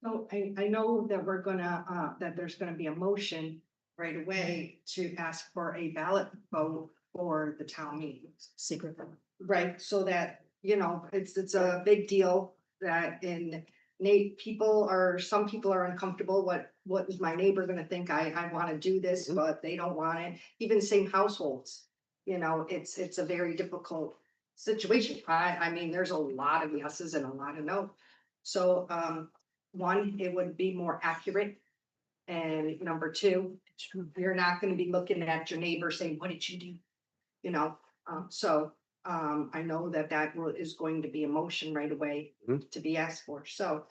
So I know that we're gonna, that there's gonna be a motion right away to ask for a ballot vote for the town meetings. Secret. Right, so that, you know, it's a big deal that in some people are uncomfortable, what is my neighbor gonna think? I wanna do this, but they don't want it, even same households. You know, it's a very difficult situation. I mean, there's a lot of yeses and a lot of no. So, one, it would be more accurate. And number two, you're not gonna be looking at your neighbor saying, what did you do? You know, I know that is going to be a motion right away Mhm. to be asked for. So,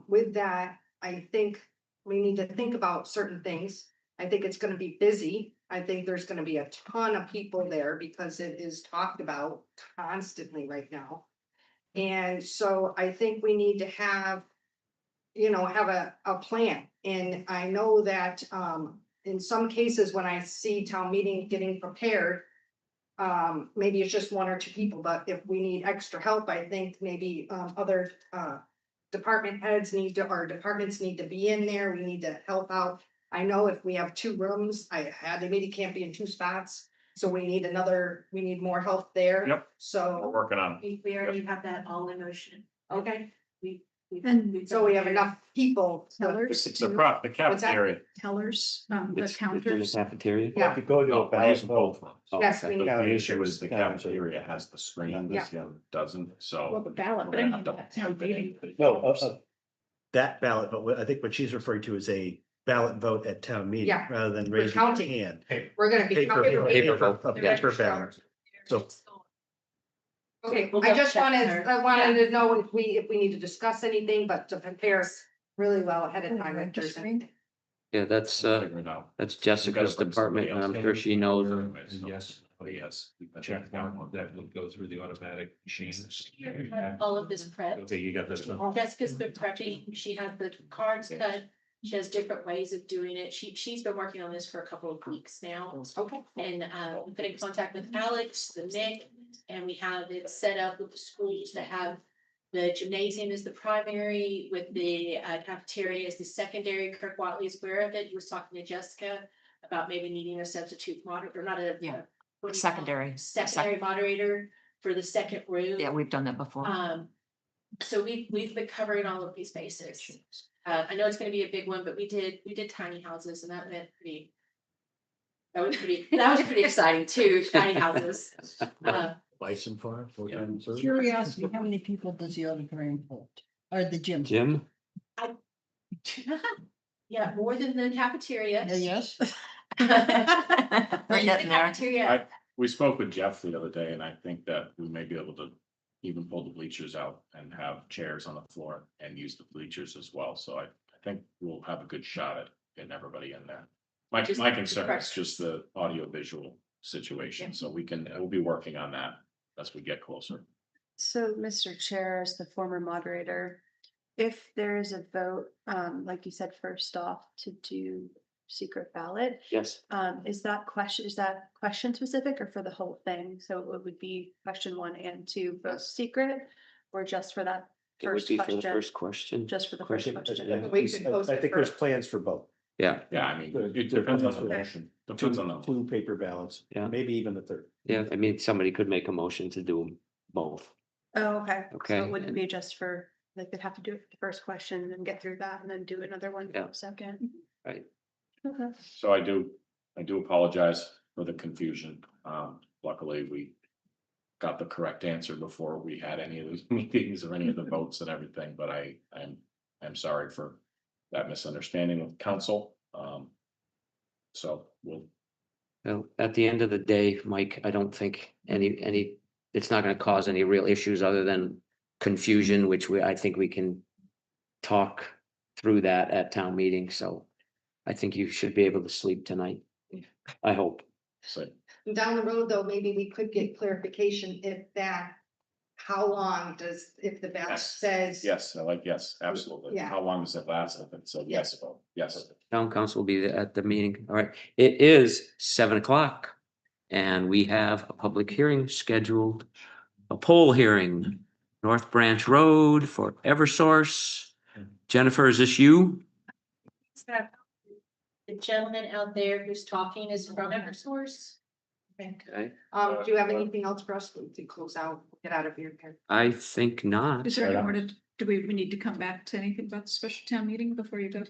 with that, I think we need to think about certain things. I think it's gonna be busy. I think there's gonna be a ton of people there because it is talked about constantly right now. And so I think we need to have, have a plan. And I know that, in some cases, when I see town meeting getting prepared, maybe it's just one or two people, but if we need extra help, I think maybe, other, department heads our departments need to be in there. We need to help out. I know if we have two rooms, the meeting can't be in two spots. So we need more help there. Yep. We're So, working on. We already have that all in motion. okay, And so we have enough people. tellers, The the cafeteria. tellers, the It's in the counters. cafeteria. Yeah. To go to No, a we're ballot using both vote. ones. Oh, Yes, okay. we The need. issue is the Yeah. cafeteria has the screen, this the other doesn't, Well, so. the ballot, we're but I gonna mean, have to that town type it in. meeting. No, that ballot, but I think what she's referring to is a ballot vote at town meeting Yeah, rather than we're raising your counting. hand. We're gonna be. Paper, Paper vote. a paper ballot. So Okay, We'll I just check wanted, her. I wanted to know if we need to discuss anything, but to prepare really well ahead of time if there's anything. Yeah, that's, Figure it out. that's We gotta Jessica's bring department, somebody and else I'm sure she knows. Yes, Yes. we've been check checking out one that will go through the automatic machines. All of this prep. Okay, you got this one. Jessica's been prepping, she has the cards cut, she has different ways of doing it, she's been working on this for a couple of weeks now. Okay. And we've been in contact with Alex, the Nick, and we have it set up with the schools to have the gymnasium is the primary, with the cafeteria is the secondary. Kirk Watley is aware of it, he was talking to Jessica about maybe needing a substitute moderator, or not a. Yeah. what do you call it? Secondary. Secondary moderator for the second room. Yeah, we've done that before. So we've been covering all of these bases. I know it's gonna be a big one, but we did tiny houses and that was pretty exciting too, tiny houses. Bison farm. Curiosity, how many people does the auditorium hold? Or the gym? Jim? Yeah, more than the cafeteria. Yes. We're The getting there. cafeteria, We spoke with Jeff the other day, and I think that we may be able to even pull the bleachers out and have chairs on the floor and use the bleachers as well. So I think we'll have a good shot at getting everybody in there. My Just concern is correct. just the audio visual situation, Yeah. so we'll be working on that as we get closer. So, Mr. Chair, as the former moderator, if there is a vote, like you said, first off, to do secret ballot, Yes. is that question specific or for the whole thing? So it would be question 1 and 2, both secret, or just for that It would first be for the question? first question. Just for the first question. question. We could post I it think for- there's plans for both. Yeah, Yeah, I mean, Good. it depends on the Okay. motion, depends on the. Two paper ballots, Yeah. maybe even the third. yeah, I mean, somebody could make a motion to do them both. Oh, okay. So Okay, it wouldn't and- be just for, like, they'd have to do it for the first question and then get through that and then do another one for Yeah. the second. Right. Okay. So I do apologize for the confusion. Luckily, we got the correct answer before we had any of those meetings or any of the votes and everything, but I'm sorry for that misunderstanding with council. So Well, at the end of the day, Mike, I don't think it's not gonna cause any real issues other than confusion, which I think we can talk through that at town meeting, so I think you should be able to sleep tonight. I hope. so Down the road, though, maybe we could get clarification how long if the ballot Yes. says. yes, yes, absolutely. Yeah. How long does it last? If it's a yes vote, yes. Town council will be at the meeting. All right, it is 7:00. And we have a public hearing scheduled, a poll hearing North Branch Road for Eversource. Jennifer, is this you? The gentleman out there who's talking is from Eversource. Okay, Do you have anything else for us to close out, get out of here? I think not. Is there any more to, do we need to come back to anything about the special town meeting before you go?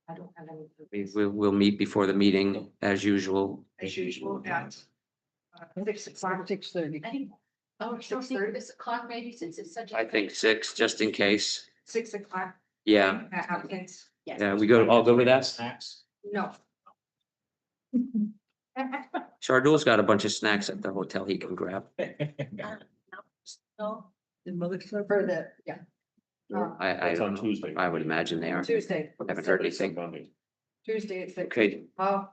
I don't have any. We'll meet before the meeting as usual. As usual, at 6 o'clock. 6:30. I think, oh, so 6 o'clock maybe, since it's such. I think 6, just in case. 6 o'clock. Yeah, At Hopkins. Yes. yeah, all go to that. Snacks. No. Shardul's got a bunch of snacks at the hotel he can grab. No, The mother. For the, yeah. I It's on don't know. Tuesday. I would imagine they are. Tuesday. Haven't heard anything. Monday. Tuesday at 6. Okay, Oh,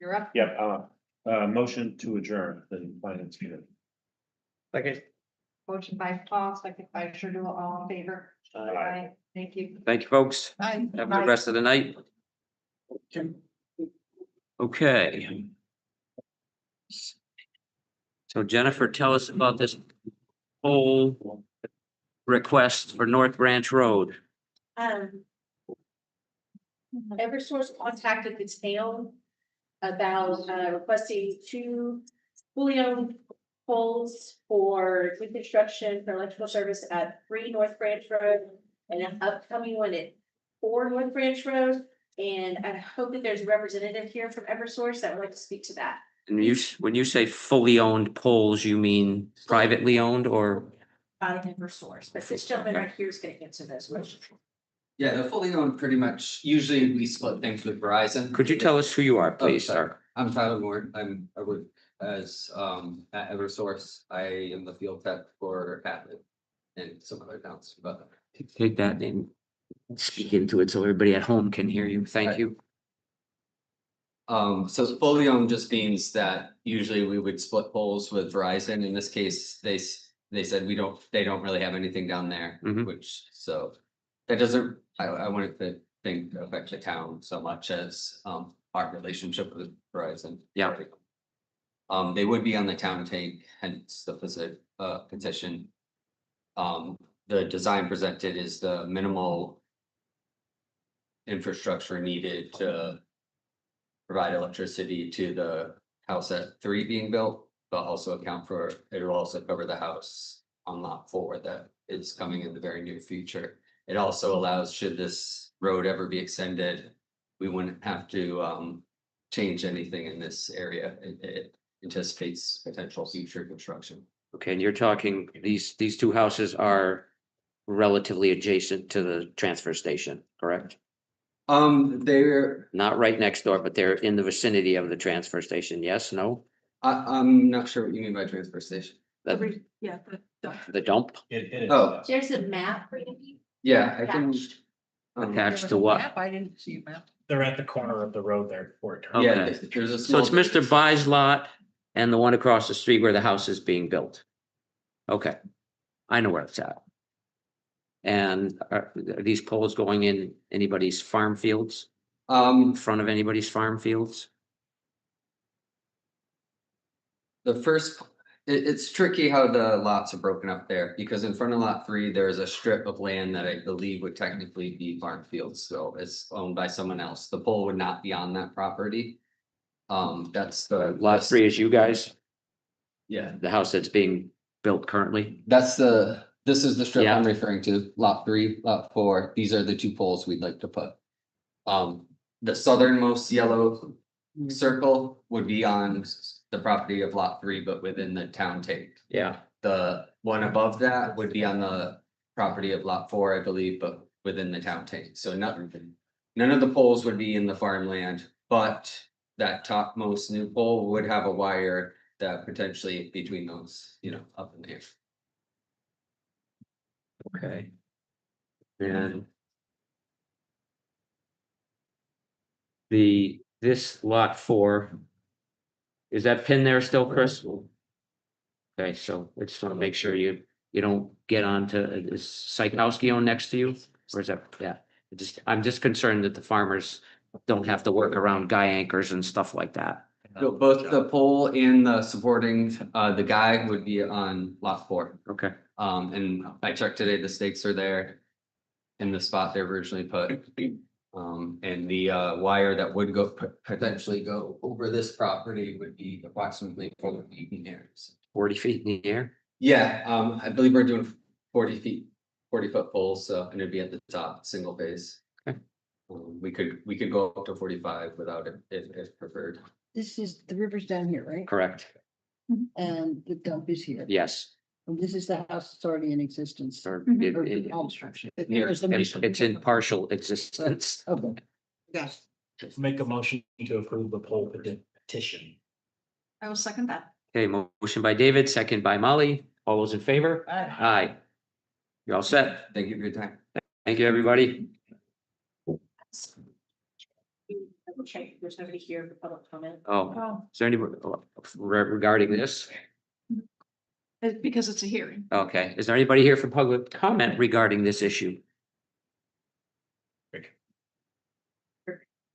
you're up. Yep, motion to adjourn the finance committee. Okay. Motion by Paul, second by Shardul, all in favor. Aye. Thank you. thank you, folks. Bye. Have a good rest of the night. Okay. So Jennifer, tell us about this whole request for North Branch Road. Eversource contacted the town about requesting 2 fully owned poles for reconstruction for electrical service at 3 North Branch Road and an upcoming one at 4 North Branch Road. And I hope that there's a representative here from Eversource that would like to speak to that. And when you say fully owned poles, you mean privately owned or? Out of Eversource, but this gentleman right here is going to answer those questions. Yeah, they're fully owned pretty much. Usually we split things with Verizon. Could you tell us who you are, please, sorry. sir? I'm Tyler Moore. I work as at Eversource. I am the field tech for Hadley and some other towns, but Take that and speak into it so everybody at home can hear you. Thank you. so fully owned just means that usually we would split poles with Verizon. In this case, they said they don't really have anything down there, Mhm. which so that doesn't, I wanted to think affect the town so much as our relationship with Verizon. Yeah. They would be on the town tank, hence the petition. The design presented is the minimal infrastructure needed to provide electricity to the house at 3 being built, but also account for, it will also cover the house on lot 4 that is coming in the very near future. It also allows, should this road ever be extended, we wouldn't have to change anything in this area. It anticipates potential future construction. Okay, and you're talking, these 2 houses are relatively adjacent to the transfer station, correct? They're, Not right next door, but they're in the vicinity of the transfer station. Yes, no? I'm not sure what you mean by transfer station. Yeah. The dump It is. Oh, There's a map for you. yeah, I can. Attached. attached to what? I didn't see a map. They're at the corner of the road there before it turns. Yeah, Okay. there's a. So it's small- Mr. By's lot and the one across the street where the house is being built. Okay, I know where it's at. And are these poles going in anybody's farm fields, in front of anybody's farm fields? The first, it's tricky how the lots are broken up there, because in front of lot 3, there is a strip of land that I believe would technically be farm fields, so it's owned by someone else. The pole would not be on that property. That's the. Lot 3 is you guys, Yeah, the house that's being built currently? this is the strip Yeah. I'm referring to, lot 3, lot 4, these are the 2 poles we'd like to put. The southernmost yellow circle would be on the property of lot 3, but within the town tank. Yeah. The one above that would be on the property of lot 4, I believe, but within the town tank, so none of the poles would be in the farmland, but that topmost new pole would have a wire that potentially between those, up in the air. Okay. And this lot 4, is that pin there still, Chris? Okay, so I just want to make sure you don't get onto, is Psychowski owned next to you? Or is that, yeah, I'm just concerned that the farmers don't have to work around guy anchors and stuff like that. So both the pole and the supporting, the guy would be on lot 4. Okay, And I checked today, the stakes are there. In the spot they were originally put. And the wire that would go potentially go over this property would be approximately 4 feet in the air. 40 feet in the air? Yeah, I believe we're doing 40 feet, 40-foot poles, so, and it'd be at the top, single phase. Okay. We could go up to 45 without it if preferred. This is, the river's down here, right? Correct. And the dump is here. Yes. And this is the house that's already in existence. Or Mhm. Or it- construction. it's in partial existence. Okay. Yes. Make a motion to approve the poll petition. I will second that. Okay, motion by David, second by Molly. All those in favor? Aye. Aye. You're all set. Thank you for your time. Thank you, everybody. Double check, if there's nobody here for public comment. Oh, Oh, is there any regarding this? because it's a hearing. Okay, is there anybody here for public comment regarding this issue?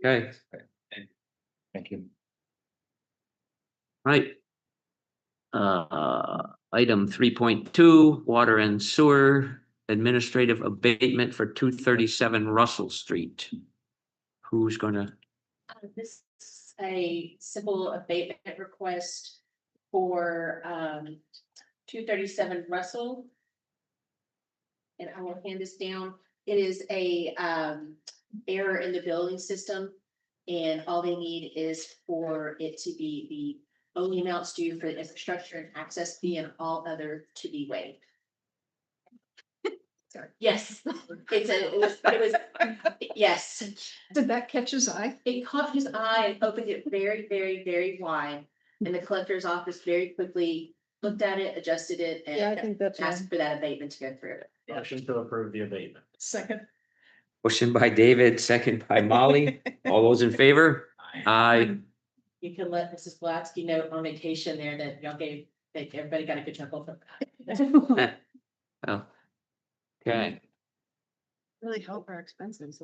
Okay. Thank you. Right. Item 3.2, water and sewer administrative abatement for 237 Russell Street. Who's gonna, This is a simple abatement request for 237 Russell. And I will hand this down. It is a error in the building system. And all they need is for it to be the only amounts due for the infrastructure and access fee and all other to be waived. Sorry, yes, it was, yes. Did that catch his eye? It caught his eye and opened it very, very, very wide. And the collector's office very quickly looked at it, adjusted it, Yeah, I and think that's. asked for that abatement to go through. Motion to approve the abatement. Second. motion by David, second by Molly. All those in favor? Aye. You can let Mrs. Blacksky know on vacation there that y'all gave, that everybody got a good chuckle from that. Well, okay, Really help our expenses.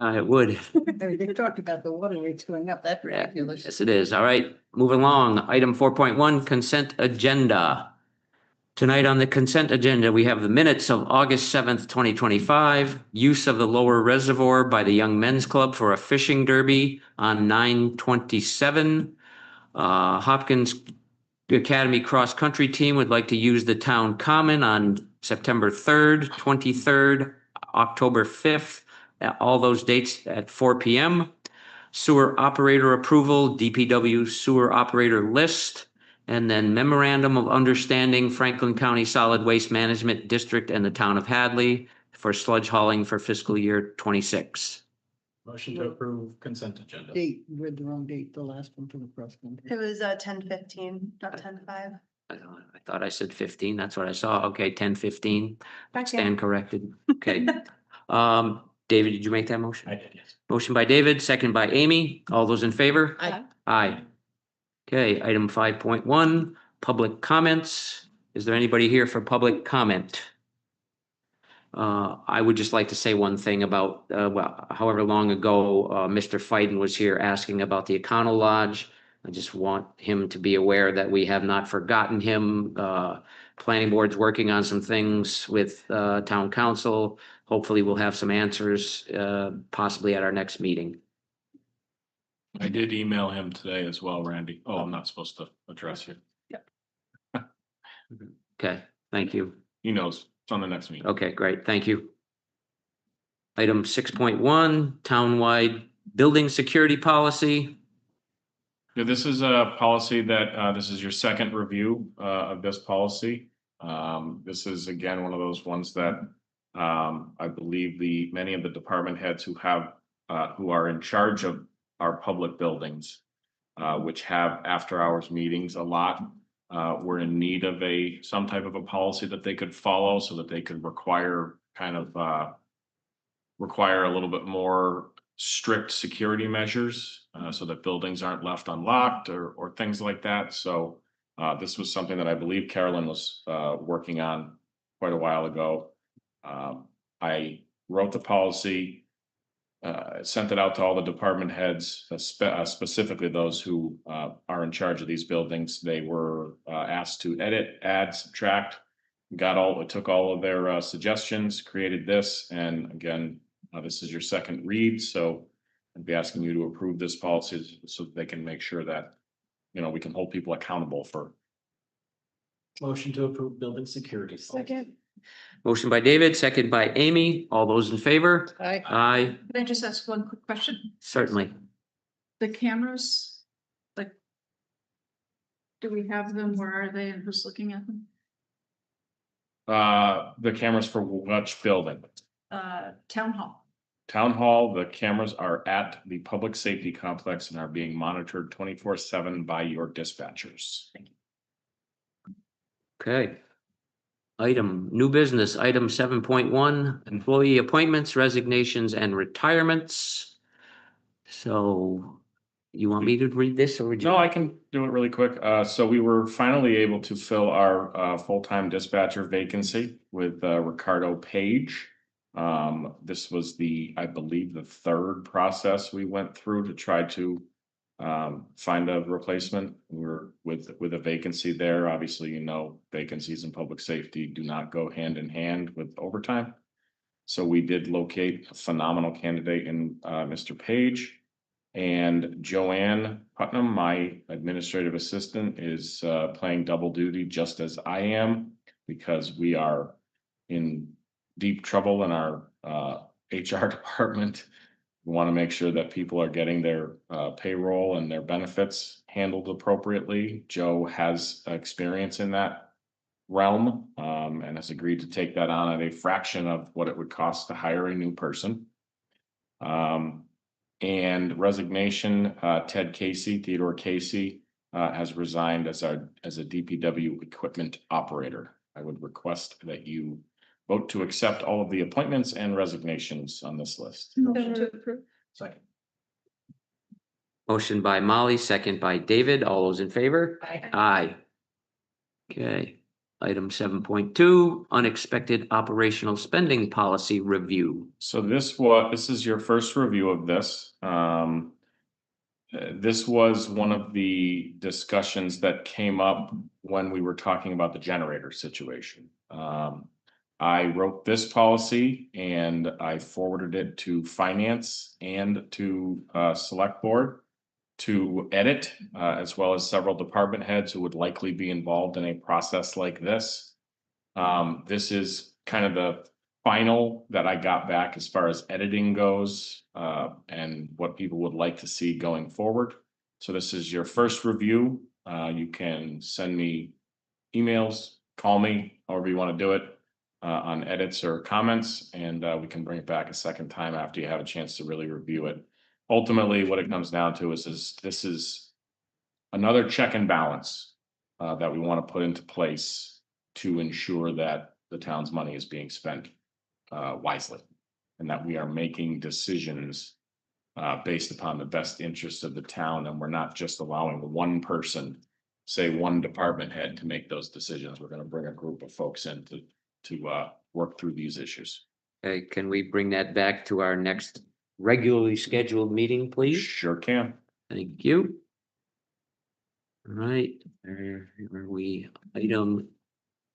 it would. They talked about the water rates going up, that's Yeah, ridiculous. yes, it is. All right, moving along. Item 4.1, consent agenda. Tonight on the consent agenda, we have the minutes of August 7th, 2025, use of the lower reservoir by the Young Men's Club for a fishing derby on 9/27. Hopkins Academy Cross Country Team would like to use the town common on September 3rd, 23rd, October 5th, all those dates at 4 p.m. Sewer operator approval, DPW sewer operator list, and then memorandum of understanding Franklin County Solid Waste Management District and the town of Hadley for sludge hauling for fiscal year 26. Motion to approve consent agenda. Date, you read the wrong date, the last one for the cross country. It was 10:15, not 10:05. I thought I said 15. That's what I saw. Okay, 10:15. Back in. Stand corrected. Okay. David, did you make that motion? I did, yes. Motion by David, second by Amy. All those in favor? Aye. Aye. Okay, item 5.1, public comments. Is there anybody here for public comment? I would just like to say one thing about, well, however long ago, Mr. Fiden was here asking about the Econo Lodge. I just want him to be aware that we have not forgotten him. Planning board's working on some things with, town council. Hopefully we'll have some answers, possibly at our next meeting. I did email him today as well, Randy. Oh, I'm not supposed to address you. Okay, thank you. He knows. It's on the next meeting. Okay, great, thank you. Item 6.1, townwide building security policy. Yeah, this is a policy that, this is your second review, of this policy. This is again, one of those ones that, I believe many of the department heads who are in charge of our public buildings, which have after hours meetings a lot, were in need of some type of a policy that they could follow so that they could require a little bit more strict security measures, so that buildings aren't left unlocked or things like that. So this was something that I believe Carolyn was working on quite a while ago. I wrote the policy, sent it out to all the department heads, specifically those who are in charge of these buildings. They were asked to edit, add, subtract took all of their suggestions, created this, and again, this is your second read, so I'd be asking you to approve this policy so that they can make sure that, we can hold people accountable for. Motion to approve building security. Second. Motion by David, second by Amy. All those in favor? Aye. Aye, Can I just ask one quick question? certainly. The cameras, like, do we have them? Where are they and who's looking at them? The cameras for which building? Town hall. Town hall, the cameras are at the public safety complex and are being monitored 24/7 by your dispatchers. Okay. New business, item 7.1, employee appointments, resignations and retirements. So you want me to read this or would you? No, I can do it really quick. So we were finally able to fill our full-time dispatcher vacancy with Ricardo Page. This was I believe the third process we went through to try to find a replacement. We're with a vacancy there. Obviously, vacancies in public safety do not go hand in hand with overtime. So we did locate a phenomenal candidate in Mr. Page. And Joanne Putnam, my administrative assistant, is playing double duty just as I am, because we are in deep trouble in our HR department. We want to make sure that people are getting their payroll and their benefits handled appropriately. Joe has experience in that realm and has agreed to take that on at a fraction of what it would cost to hire a new person. And resignation, Theodore Casey has resigned as a DPW equipment operator. I would request that you vote to accept all of the appointments and resignations on this list. Motion to approve. Second. Motion by Molly, second by David. All those in favor? Aye. Aye. Okay, item 7.2, unexpected operational spending policy review. So this is your first review of this. This was one of the discussions that came up when we were talking about the generator situation. I wrote this policy and I forwarded it to finance and to select board to edit, as well as several department heads who would likely be involved in a process like this. This is kind of the final that I got back as far as editing goes, and what people would like to see going forward. So this is your first review. You can send me emails, call me, however you want to do it, on edits or comments, and we can bring it back a second time after you have a chance to really review it. Ultimately, what it comes down to is this is another check and balance that we want to put into place to ensure that the town's money is being spent wisely, and that we are making decisions based upon the best interest of the town, and we're not just allowing one person, say one department head, to make those decisions. We're going to bring a group of folks in to work through these issues. Okay, can we bring that back to our next regularly scheduled meeting, please? Sure can. Thank you. All right, there we, item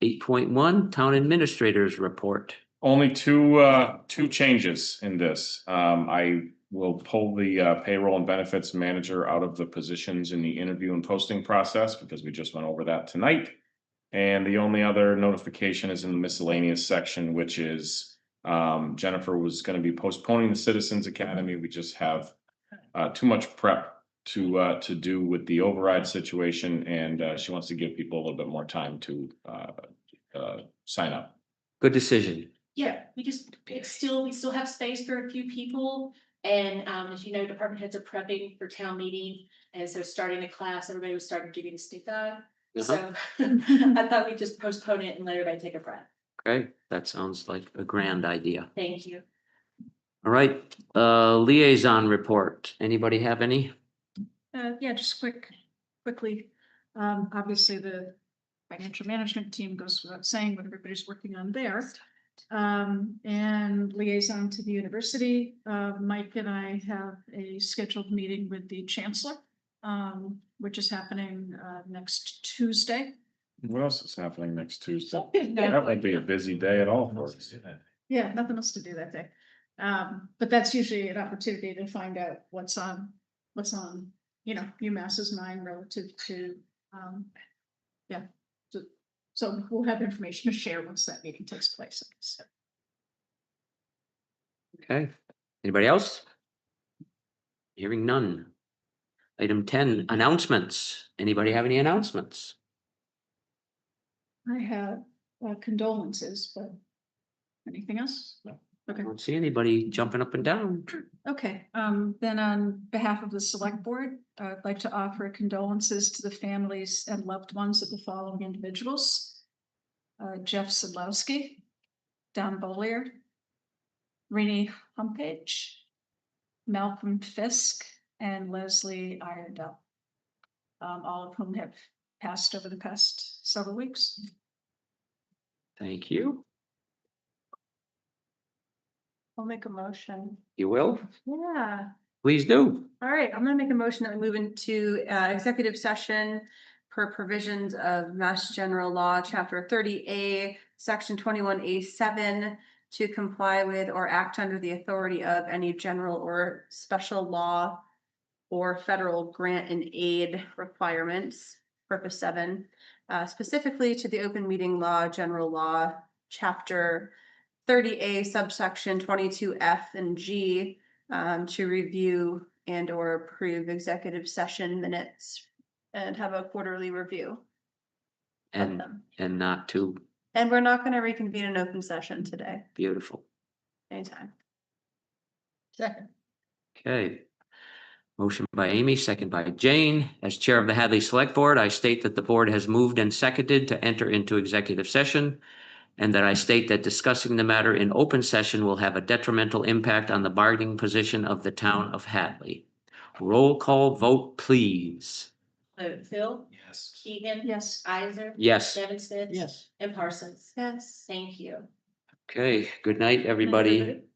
8.1, town administrators report. Only two changes in this. I will pull the payroll and benefits manager out of the positions in the interview and posting process because we just went over that tonight. And the only other notification is in the miscellaneous section, which is Jennifer was going to be postponing the Citizens Academy. We just have too much prep to do with the override situation, and she wants to give people a little bit more time to sign up. Good decision. Yeah, we still have space for a few people. And as you know, department heads are prepping for town meeting. And so starting the class, everybody was starting to give you the stink eye. So I thought we'd just postpone it and let everybody take a breath. Okay, that sounds like a grand idea. Thank you. All right, liaison report. Anybody have any? Yeah, just quickly. Obviously, the financial management team goes without saying what everybody's working on there. And liaison to the university, Mike and I have a scheduled meeting with the chancellor, which is happening next Tuesday. What else is happening next Tuesday? No. That won't be a busy day at all for us. Yeah, nothing else to do that day. But that's usually an opportunity to find out what's on, UMass's mind relative to, yeah. So we'll have information to share once that meeting takes place. I guess. Okay, anybody else? Hearing none. Item 10, announcements. Anybody have any announcements? I have condolences, but anything else? Okay. I don't see anybody jumping up and down. Okay, then on behalf of the select board, I'd like to offer condolences to the families and loved ones of the following individuals. Jeff Sadlowski, Don Bollier, Renee Humpage, Malcolm Fisk, and Leslie Iredell. All of whom have passed over the past several weeks. Thank you. I'll make a motion. You will? Yeah. Please do. All right, I'm gonna make a motion that we move into executive session per provisions of Mass General Law, Chapter 30A, Section 21A7, to comply with or act under the authority of any general or special law or federal grant and aid requirements, purpose 7, specifically to the open meeting law, general law, Chapter 30A, subsection 22F and G, to review and or approve executive session minutes and have a quarterly review of And, them. and not too And we're not gonna reconvene an open session today, beautiful. anytime. Second. Okay. Motion by Amy, second by Jane. As Chair of the Hadley Select Board, I state that the board has moved and seconded to enter into executive session, and that I state that discussing the matter in open session will have a detrimental impact on the bargaining position of the town of Hadley. Roll call vote, please. Phil, Yes. Keegan. Yes. Isaac. Yes. Nevin Smith. Yes. And Parsons. Yes. Thank you. Okay, good night, everybody. everybody.